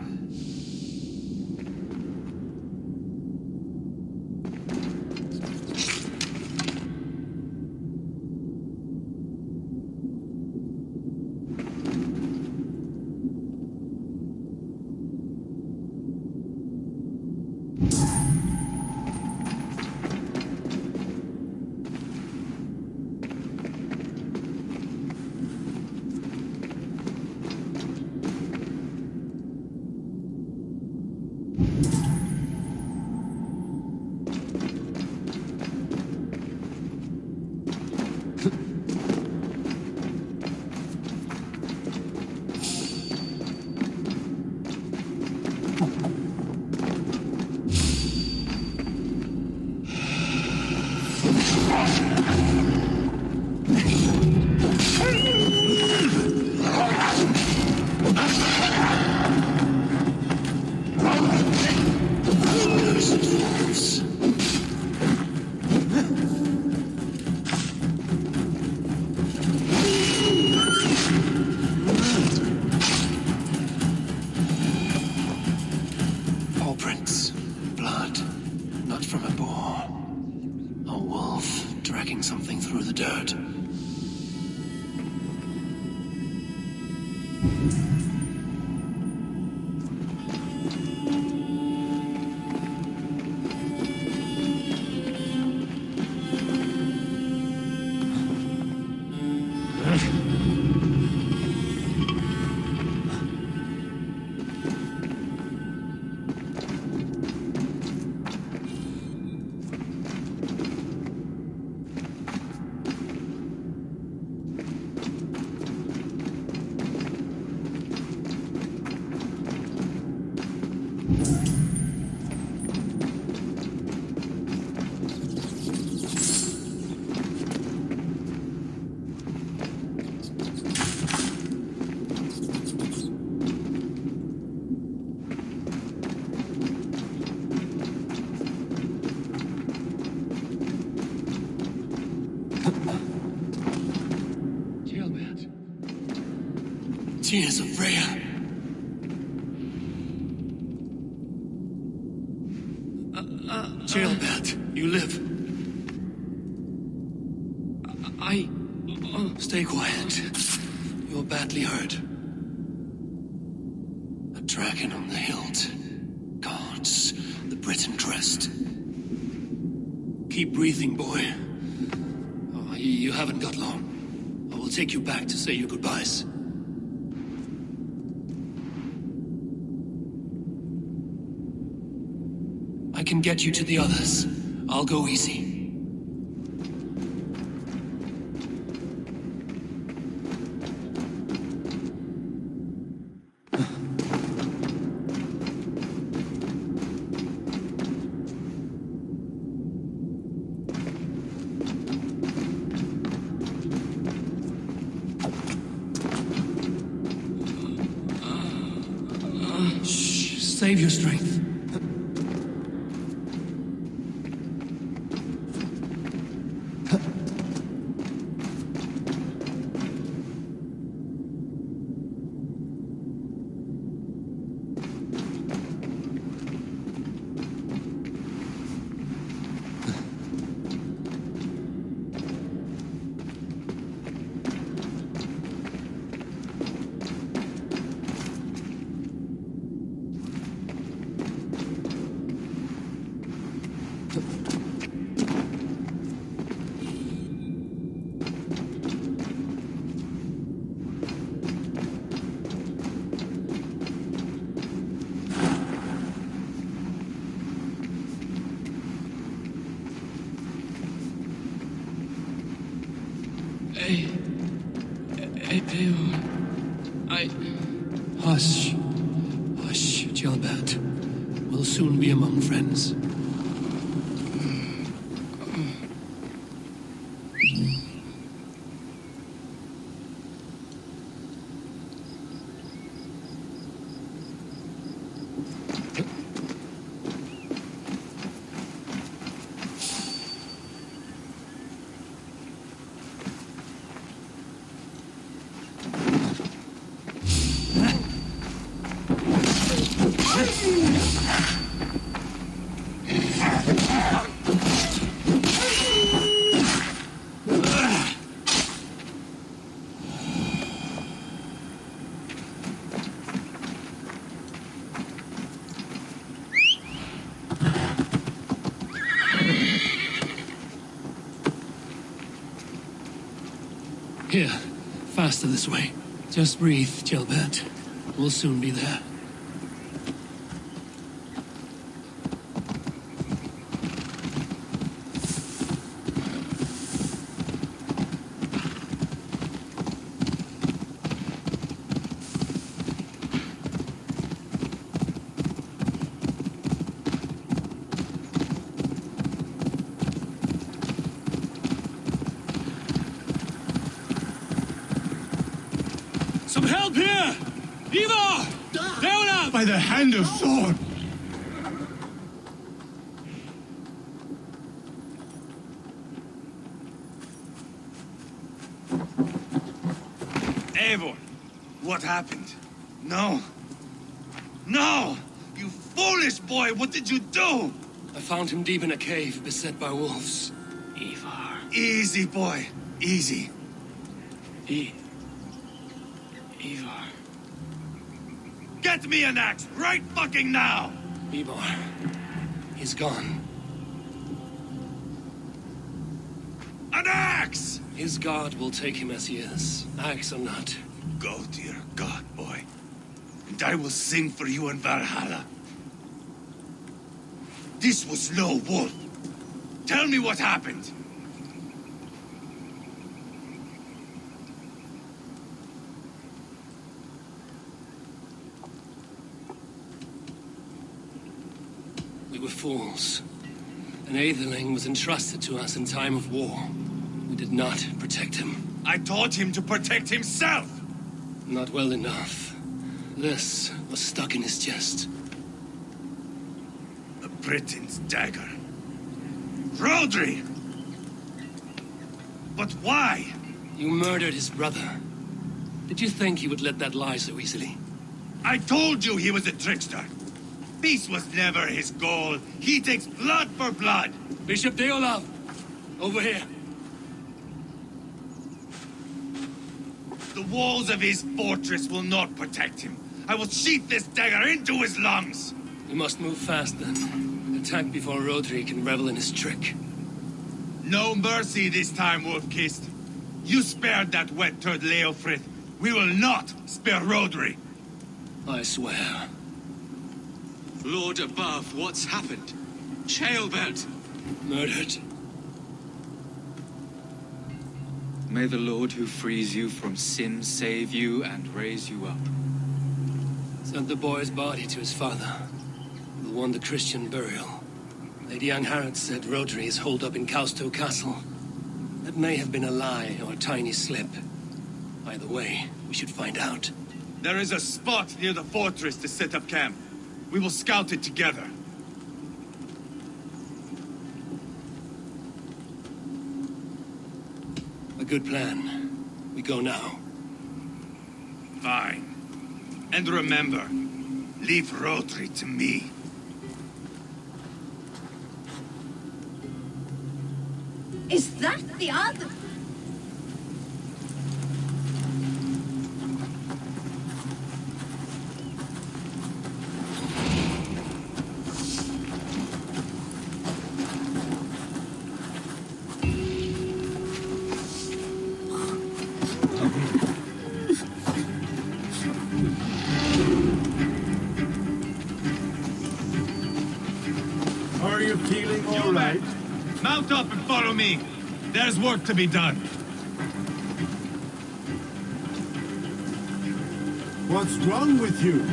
Tears of Freya. Ceolbert, you live. Stay quiet. You're badly hurt. A dragon on the hilt. Guards the Briton crest. Keep breathing, boy. Oh, you haven't got long. I will take you back to say your goodbyes. I can get you to the others. I'll go easy. Shh, save your strength. Hush. Hush, Ceolbert. We'll soon be among friends. Here, faster this way. Just breathe, Ceolbert. We'll soon be there.
Some help here! Eivor! Down up!
By the hand of Thor!
Eivor, what happened? No. No! You foolish boy, what did you do?
I found him deep in a cave, beset by wolves. Eivor.
Easy, boy. Easy.
Eivor.
Get me an axe right fucking now!
Eivor, he's gone.
An axe!
His god will take him as he is, axe or not.
Go to your god, boy. And I will sing for you in Valhalla. This was no wolf. Tell me what happened.
We were fools. An Aetherling was entrusted to us in time of war. We did not protect him.
I taught him to protect himself!
Not well enough. This was stuck in his chest.
A Briton's dagger. Rhodri! But why?
You murdered his brother. Did you think he would let that lie so easily?
I told you he was a trickster. Peace was never his goal. He takes blood for blood.
Bishop Ceolbert, over here.
The walls of his fortress will not protect him. I will sheath this dagger into his lungs.
We must move fast then. Attack before Rhodri can revel in his trick.
No mercy this time, Wolf-Kissed. You spared that wet turd Leofrith. We will not spare Rhodri.
I swear.
Lord above, what's happened? Ceolbert!
Murdered.
May the Lord who frees you from sin save you and raise you up.
Sent the boy's body to his father. Will want the Christian burial. Lady Angharad said Rhodri is holed up in Causto Castle. That may have been a lie or a tiny slip. Either way, we should find out.
There is a spot near the fortress to set up camp. We will scout it together.
A good plan. We go now.
Fine. And remember, leave Rhodri to me.
Is that the other?
Are you feeling all right?
Mount up and follow me. There's work to be done.
What's wrong with you?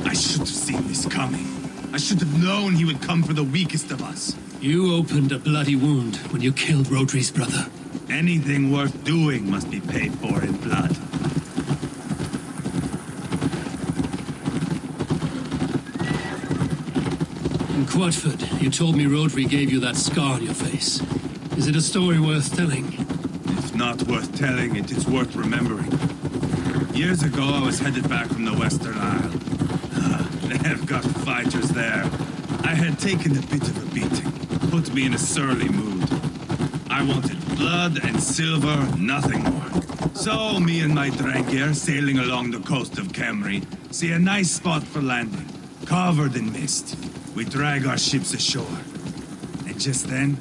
I should have seen this coming. I should have known he would come for the weakest of us.
You opened a bloody wound when you killed Rhodri's brother.
Anything worth doing must be paid for in blood.
In Quatford, you told me Rhodri gave you that scar on your face. Is it a story worth telling?
If not worth telling, it is worth remembering. Years ago, I was headed back from the Western Isle. They have got fighters there. I had taken a bit of a beating. Put me in a surly mood. I wanted blood and silver, nothing more. So, me and my Drengir, sailing along the coast of Kemri, see a nice spot for landing, covered in mist. We drag our ships ashore. And just then,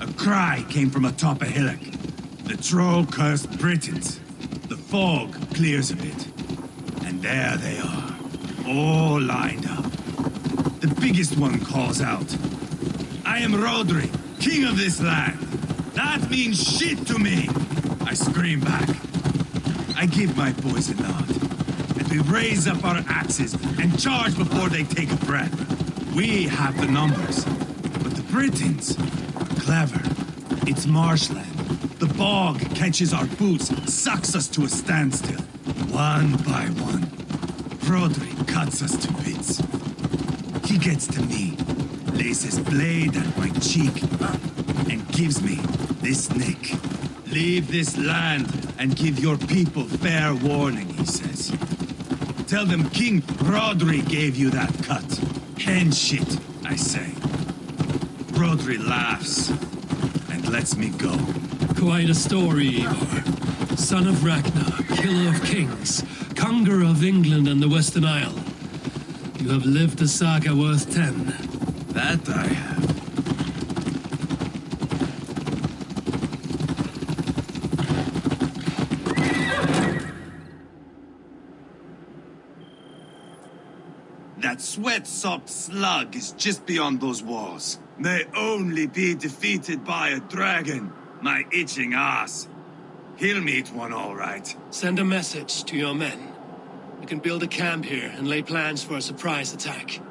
a cry came from atop a hillock. The troll-cursed Britons. The fog clears a bit. And there they are, all lined up. The biggest one calls out, "I am Rhodri, king of this land. That means shit to me!" I scream back. I give my boys a nod, and we raise up our axes and charge before they take a breath. We have the numbers, but the Britons, clever. It's marshland. The bog catches our boots, sucks us to a standstill. One by one, Rhodri cuts us to bits. He gets to me, lays his blade at my cheek, and gives me this nick. "Leave this land and give your people fair warning," he says. "Tell them King Rhodri gave you that cut. Hen shit," I say. Rhodri laughs and lets me go.
Quite a story, Eivor. Son of Ragnar, killer of kings, conqueror of England and the Western Isle. You have lived a saga worth 10.
That I have. That sweat-sopped slug is just beyond those walls. May only be defeated by a dragon, my itching ass. He'll meet one all right.
Send a message to your men. We can build a camp here and lay plans for a surprise attack.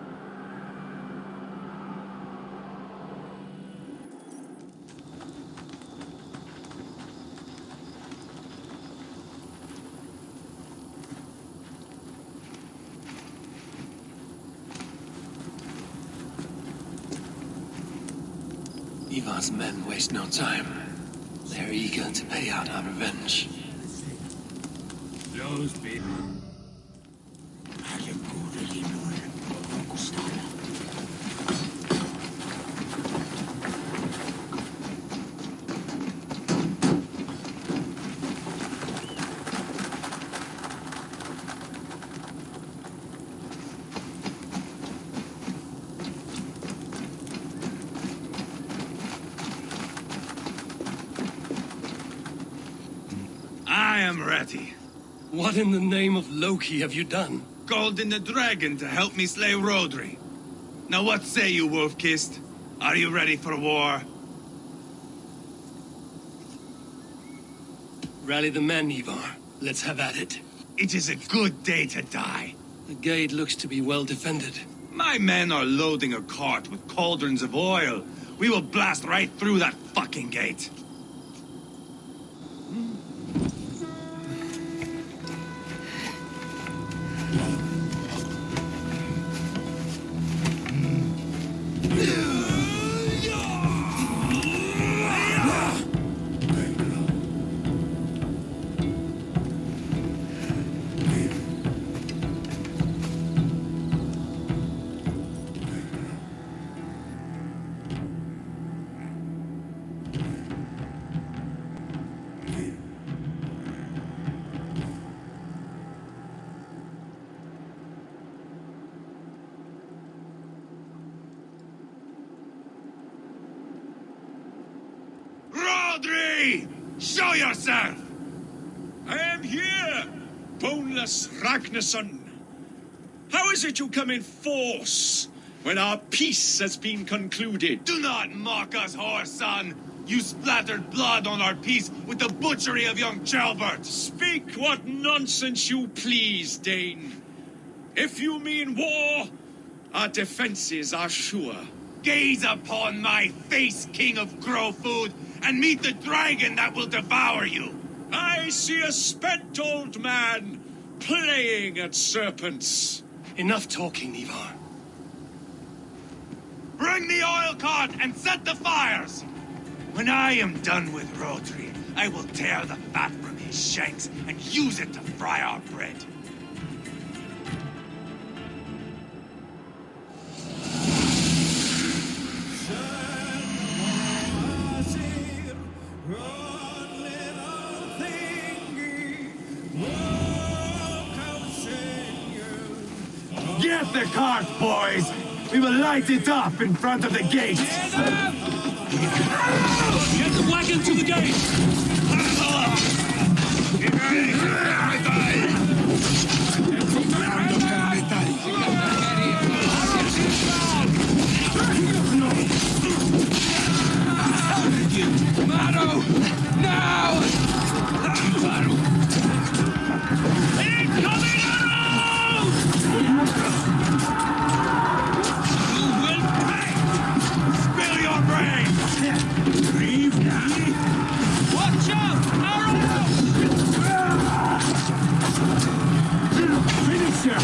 Eivor's men waste no time. They're eager to pay out our revenge.
I am ready.
What in the name of Loki have you done?
Called in the dragon to help me slay Rhodri. Now what say you, Wolf-Kissed? Are you ready for war?
Rally the men, Eivor. Let's have at it.
It is a good day to die.
The gate looks to be well defended.
My men are loading a cart with cauldrons of oil. We will blast right through that fucking gate. Rhodri! Show yourself!
I am here, boneless Ragnarsson. How is it you come in force when our peace has been concluded?
Do not mock us, whore son! You splattered blood on our peace with the butchery of young Ceolbert!
Speak what nonsense you please, Dane. If you mean war, our defenses are sure.
Gaze upon my face, king of grow food, and meet the dragon that will devour you!
I see a spent old man playing at serpents.
Enough talking, Eivor.
Bring the oil cart and set the fires! When I am done with Rhodri, I will tear the fat from his shanks and use it to fry our bread.
Get the cart, boys! We will light it up in front of the gate!
Get the wagon to the gate!
Maro! Now!
Incoming arrows! You will pay!
Spill your brains!
Breathe now!
Watch out! Arrows!
Finish her!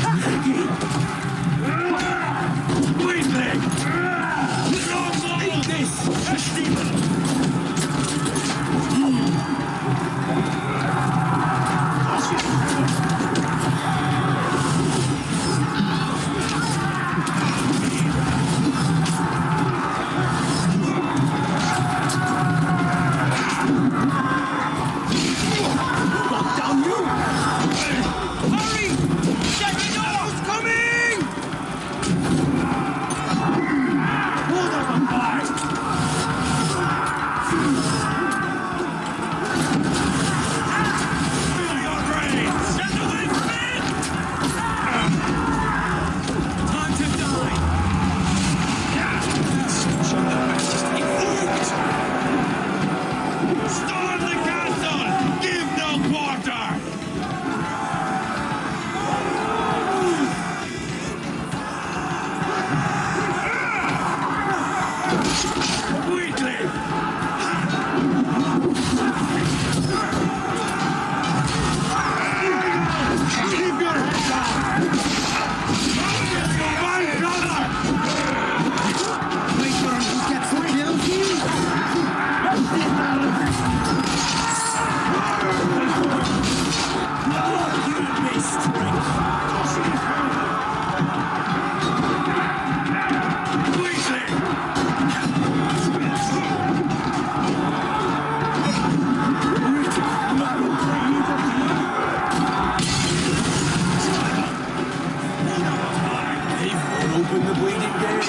Open the bleeding gate.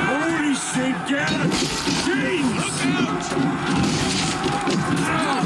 Holy shit, get it! Jeez! Look out!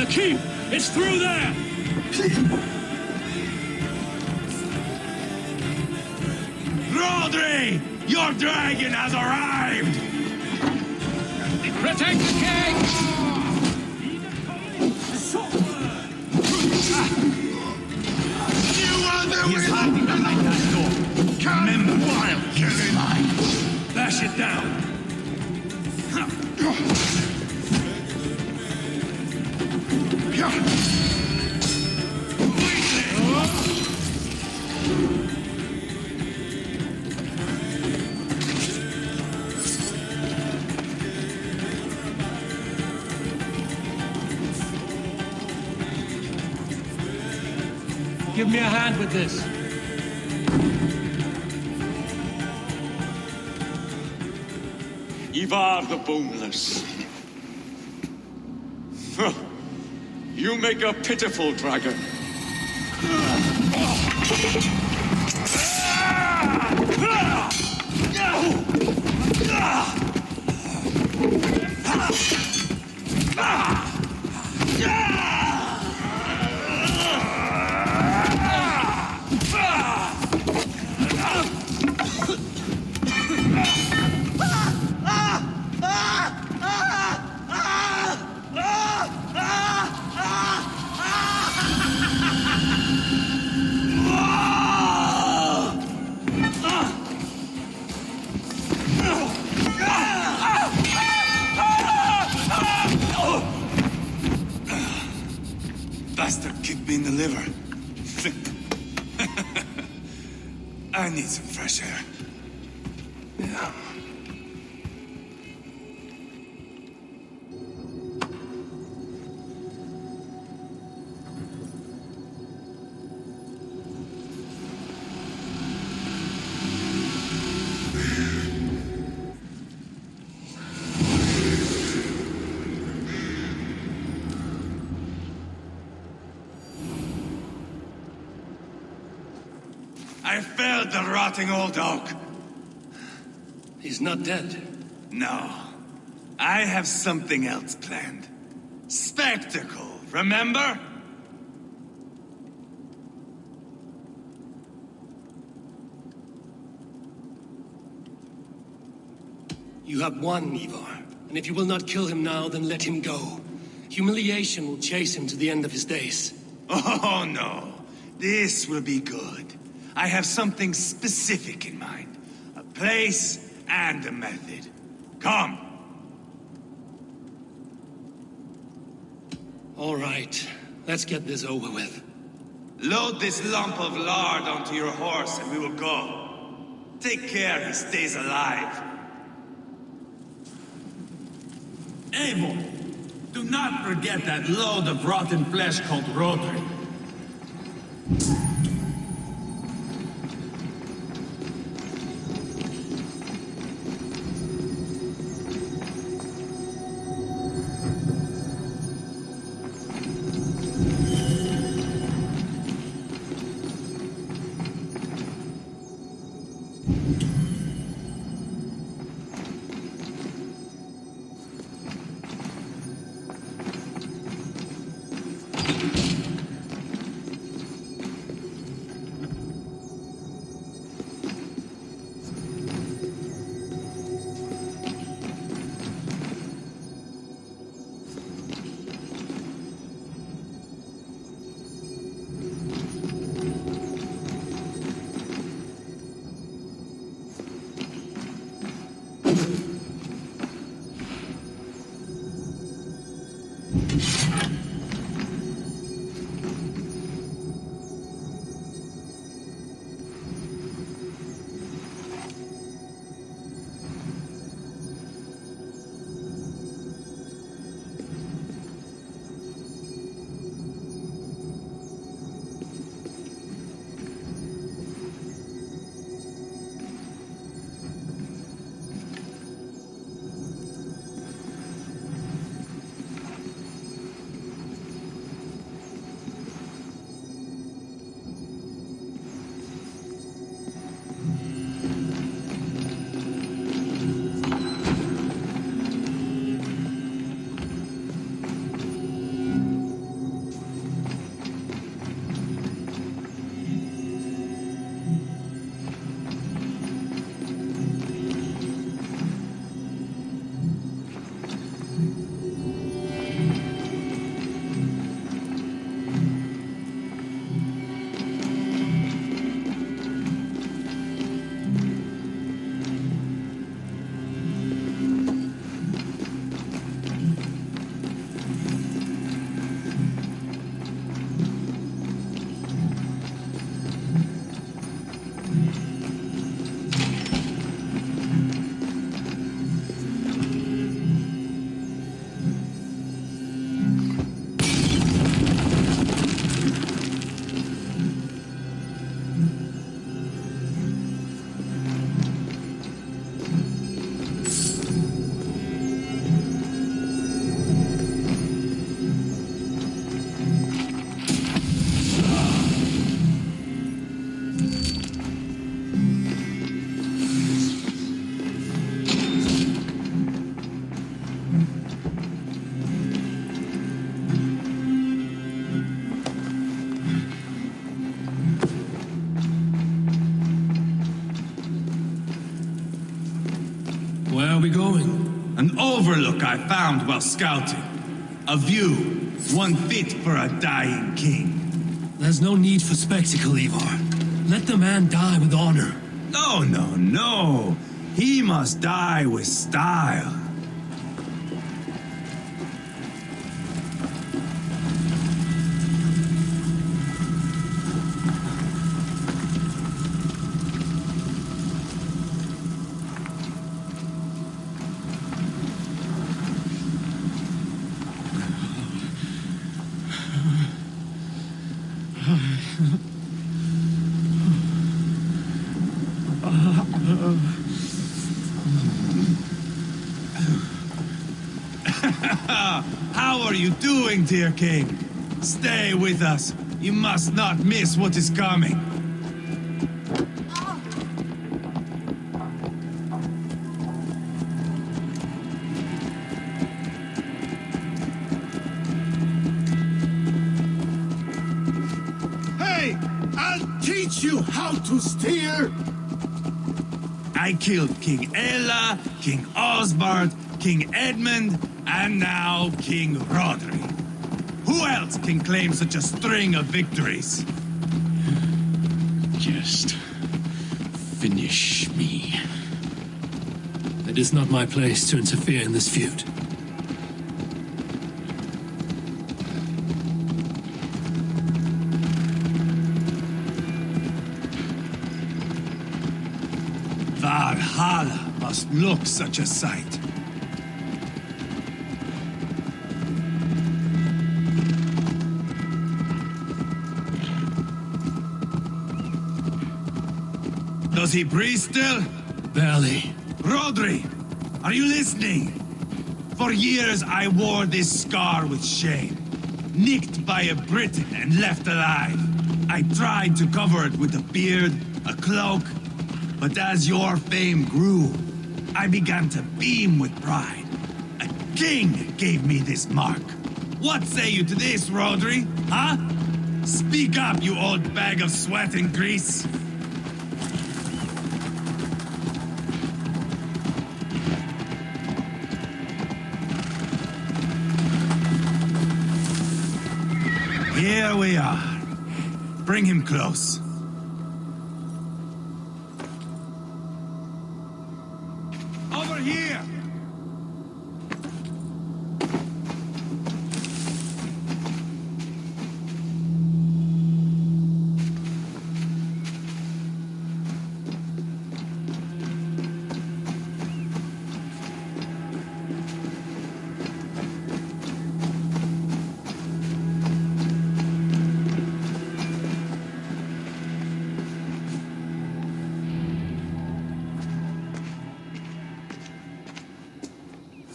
Keep! It's through there!
Rhodri! Your dragon has arrived!
Protect the king!
He's hiding behind that door. Remember, I'll kill him.
Bash it down! Give me a hand with this.
Eivor the Boneless. Huh. You make a pitiful dragon.
Bastard kicked me in the liver. I need some fresh air. Yeah. I felled the rotting old oak.
He's not dead.
No. I have something else planned. Spectacle, remember?
You have won, Eivor. And if you will not kill him now, then let him go. Humiliation will chase him to the end of his days.
Oh, no. This will be good. I have something specific in mind. A place and a method. Come.
All right. Let's get this over with.
Load this lump of lard onto your horse and we will go. Take care he stays alive.
Eivor, do not forget that load of rotten flesh called Rhodri. Where are we going?
An overlook I found while scouting. A view, one fit for a dying king.
There's no need for spectacle, Eivor. Let the man die with honor.
No, no, no. He must die with style. How are you doing, dear king? Stay with us. You must not miss what is coming.
teach you how to steer?
I killed King Ella, King Osbert, King Edmund, and now King Rhodri. Who else can claim such a string of victories?
Just finish me. It is not my place to interfere in this feud.
Valhalla must look such a sight. Does he breathe still?
Barely.
Rhodri, are you listening? For years I wore this scar with shame. Nicked by a Briton and left alive. I tried to cover it with a beard, a cloak, but as your fame grew, I began to beam with pride. A king gave me this mark. What say you to this, Rhodri? Huh? Speak up, you old bag of sweat and grease. Here we are. Bring him close. Over here!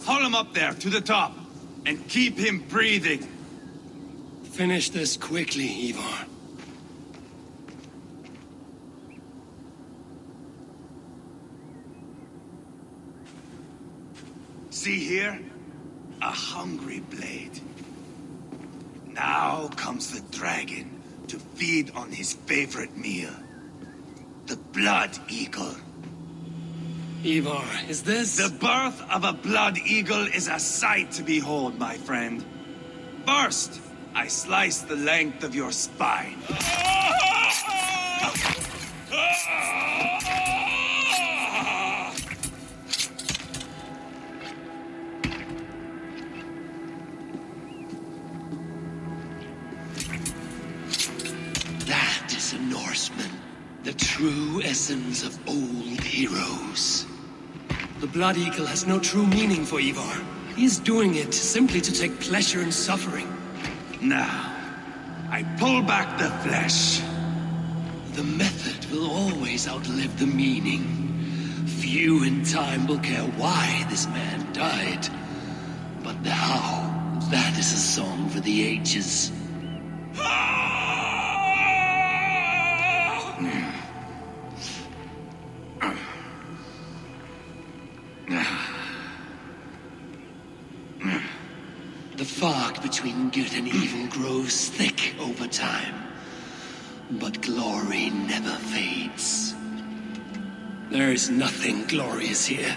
Haul him up there, to the top, and keep him breathing.
Finish this quickly, Eivor.
See here? A hungry blade. Now comes the dragon to feed on his favorite meal. The blood eagle.
Eivor, is this...
The birth of a blood eagle is a sight to behold, my friend. First, I slice the length of your spine.
That is a Norseman. The true essence of old heroes. The Blood Eagle has no true meaning for Eivor. He is doing it simply to take pleasure in suffering.
Now, I pull back the flesh.
The method will always outlive the meaning. Few in time will care why this man died. But the how, that is a song for the ages. The fog between good and evil grows thick over time, but glory never fades. There is nothing glorious here.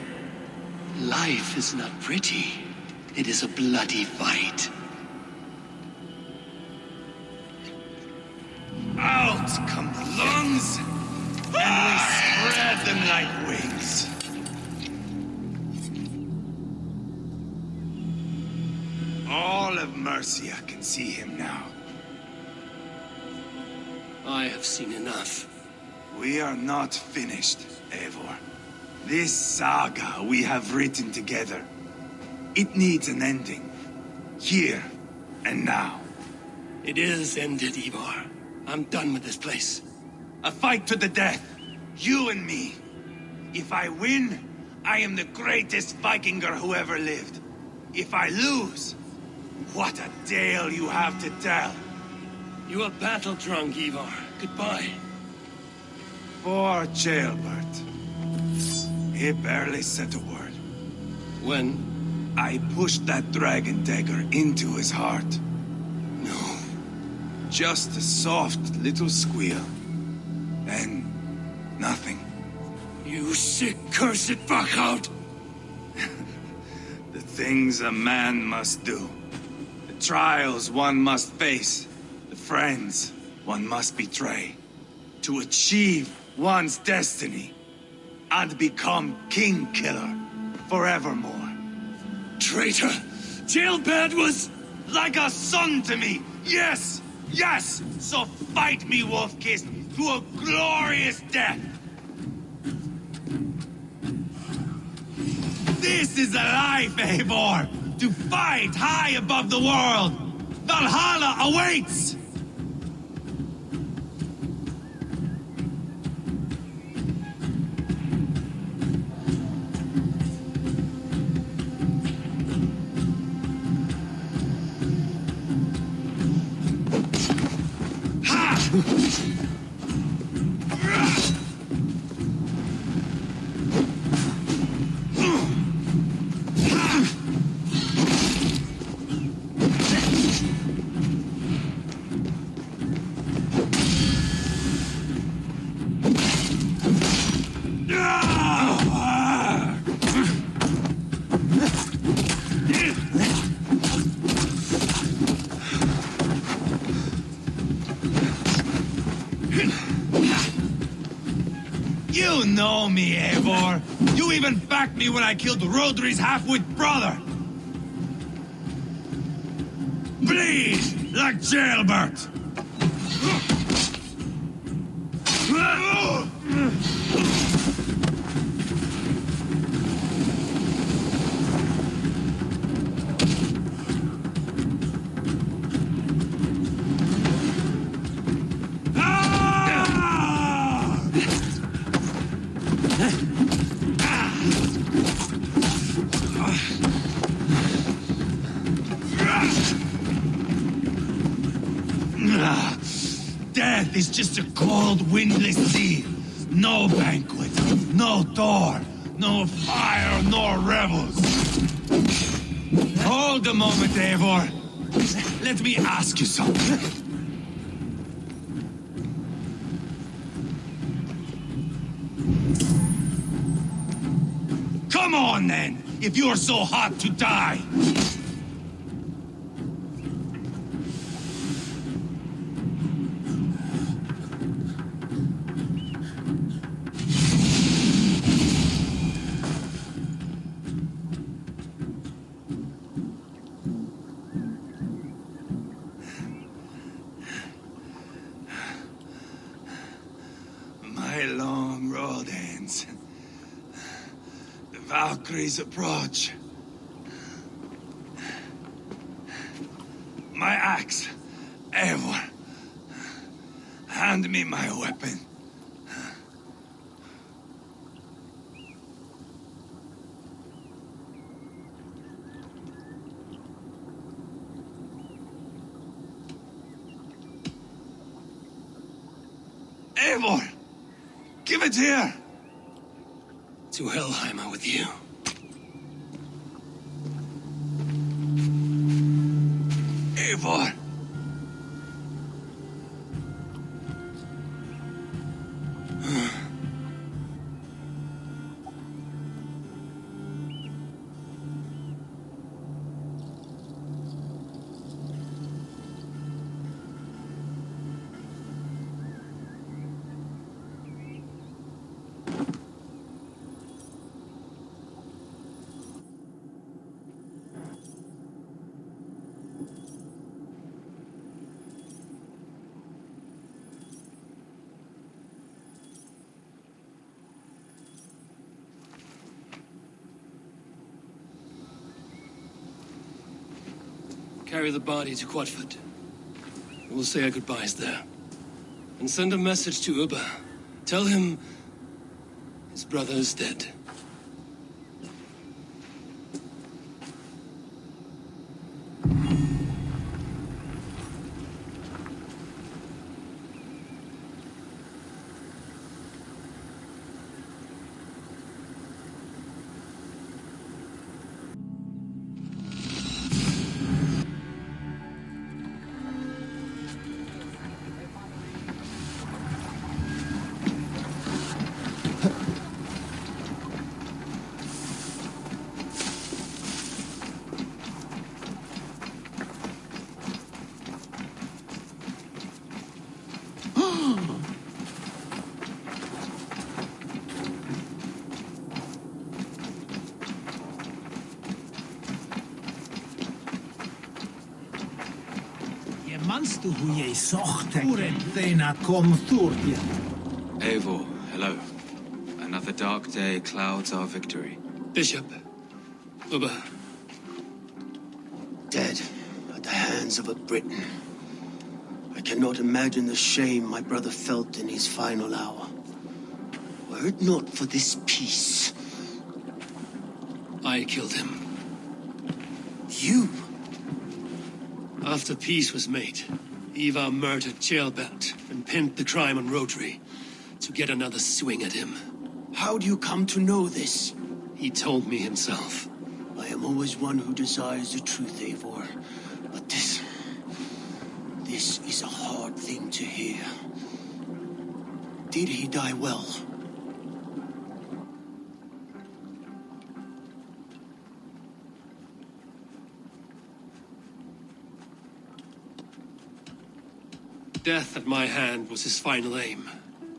Life is not pretty. It is a bloody fight.
Out come the lungs, and we spread them like wings. All of Mercia can see him now.
I have seen enough.
We are not finished, Eivor. This saga we have written together, it needs an ending. Here and now.
It is ended, Eivor. I'm done with this place.
A fight to the death. You and me. If I win, I am the greatest Vikinger who ever lived. If I lose, what a tale you have to tell.
You are battle-drunk, Eivor. Goodbye.
Poor Ceolbert. He barely said a word.
When?
I pushed that dragon dagger into his heart.
No.
Just a soft little squeal.
Then, nothing.
You sick, cursed fuck-out!
The things a man must do. The trials one must face. The friends one must betray. To achieve one's destiny. And become king killer forevermore.
Traitor! Ceolbert was...
like a son to me! Yes! Yes! So fight me, Wolf-Kissed, to a glorious death! This is a life, Eivor! To fight high above the world! Valhalla awaits! You know me, Eivor. You even backed me when I killed Rhodri's half-wit brother. Bleed like Ceolbert. Death is just a cold, windless sea. No banquet, no door, no fire, nor revels. Hold a moment, Eivor. Let me ask you something. Come on, then, if you're so hot to die. My long road ends. The Valkyries approach. My axe, Eivor. Hand me my weapon. Eivor! Give it here!
To Helheim with you.
Eivor!
Carry the body to Quatford. We'll say our goodbyes there. And send a message to Uba. Tell him his brother is dead.
Eivor, hello. Another dark day clouds our victory.
Bishop. Uber.
Dead at the hands of a Briton. I cannot imagine the shame my brother felt in his final hour. Were it not for this peace...
I killed him.
You?
After peace was made, Eivor murdered Ceolbert and pinned the crime on Rhodri to get another swing at him.
How do you come to know this?
He told me himself.
I am always one who desires the truth, Eivor. But this is a hard thing to hear. Did he die well?
Death at my hand was his final aim.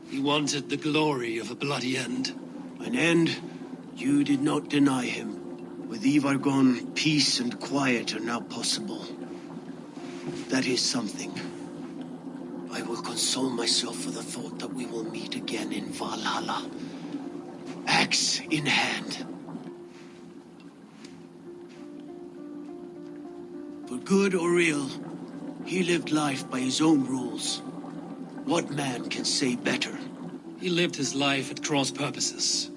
He wanted the glory of a bloody end.
An end you did not deny him. With Eivor gone, peace and quiet are now possible. That is something. I will console myself for the thought that we will meet again in Valhalla. Axe in hand. For good or ill, he lived life by his own rules. What man can say better?
He lived his life at cross purposes.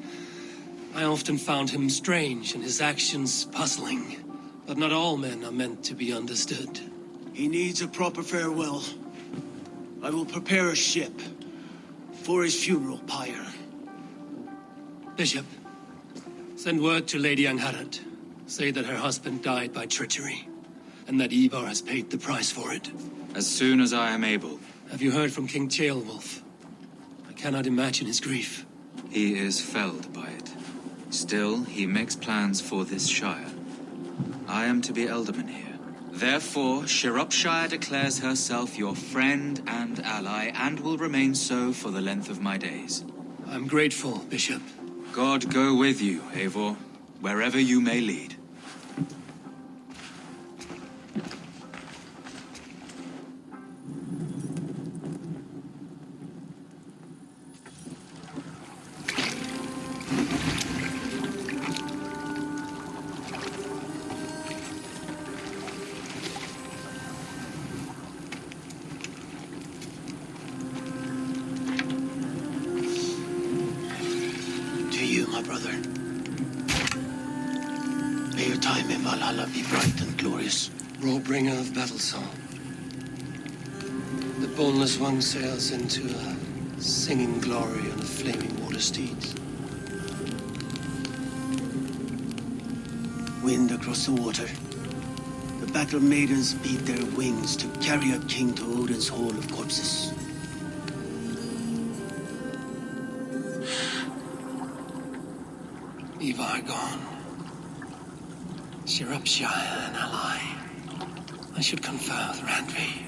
I often found him strange and his actions puzzling. But not all men are meant to be understood.
He needs a proper farewell. I will prepare a ship for his funeral pyre.
Bishop, send word to Lady Angharad. Say that her husband died by treachery, and that Eivor has paid the price for it.
As soon as I am able.
Have you heard from King Ceolwulf? I cannot imagine his grief.
He is felled by it. Still, he makes plans for this shire. I am to be Elderman here. Therefore, Sciropescire declares herself your friend and ally, and will remain so for the length of my days.
I'm grateful, Bishop.
God go with you, Eivor, wherever you may lead.
Bringer of battle song. The boneless one sails into a singing glory on a flaming water steed.
Wind across the water. The battle maidens beat their wings to carry a king to Odin's hall of corpses.
Eivor gone. Sciropescire an ally. I should confer with Randvi.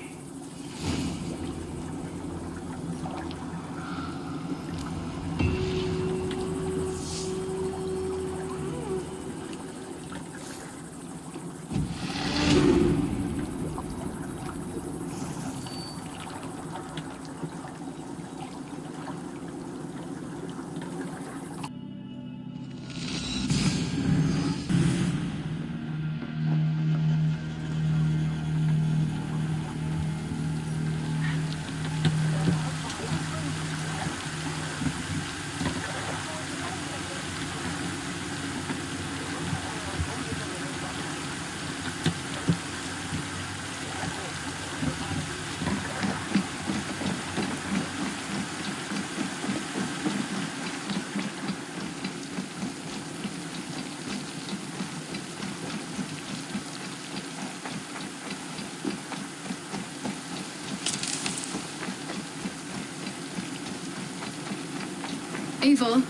Eivor,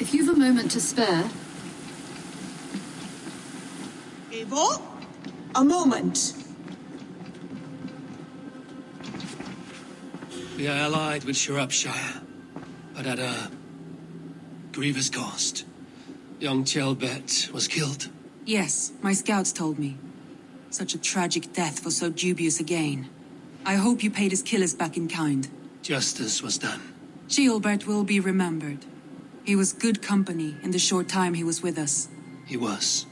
if you've a moment to spare...
Eivor? A moment.
We are allied with Sciropescire, but at a grievous cost. Young Ceolbert was killed.
Yes, my scouts told me. Such a tragic death for so dubious a gain. I hope you paid his killers back in kind.
Justice was done.
Ceolbert will be remembered. He was good company in the short time he was with us.
He was.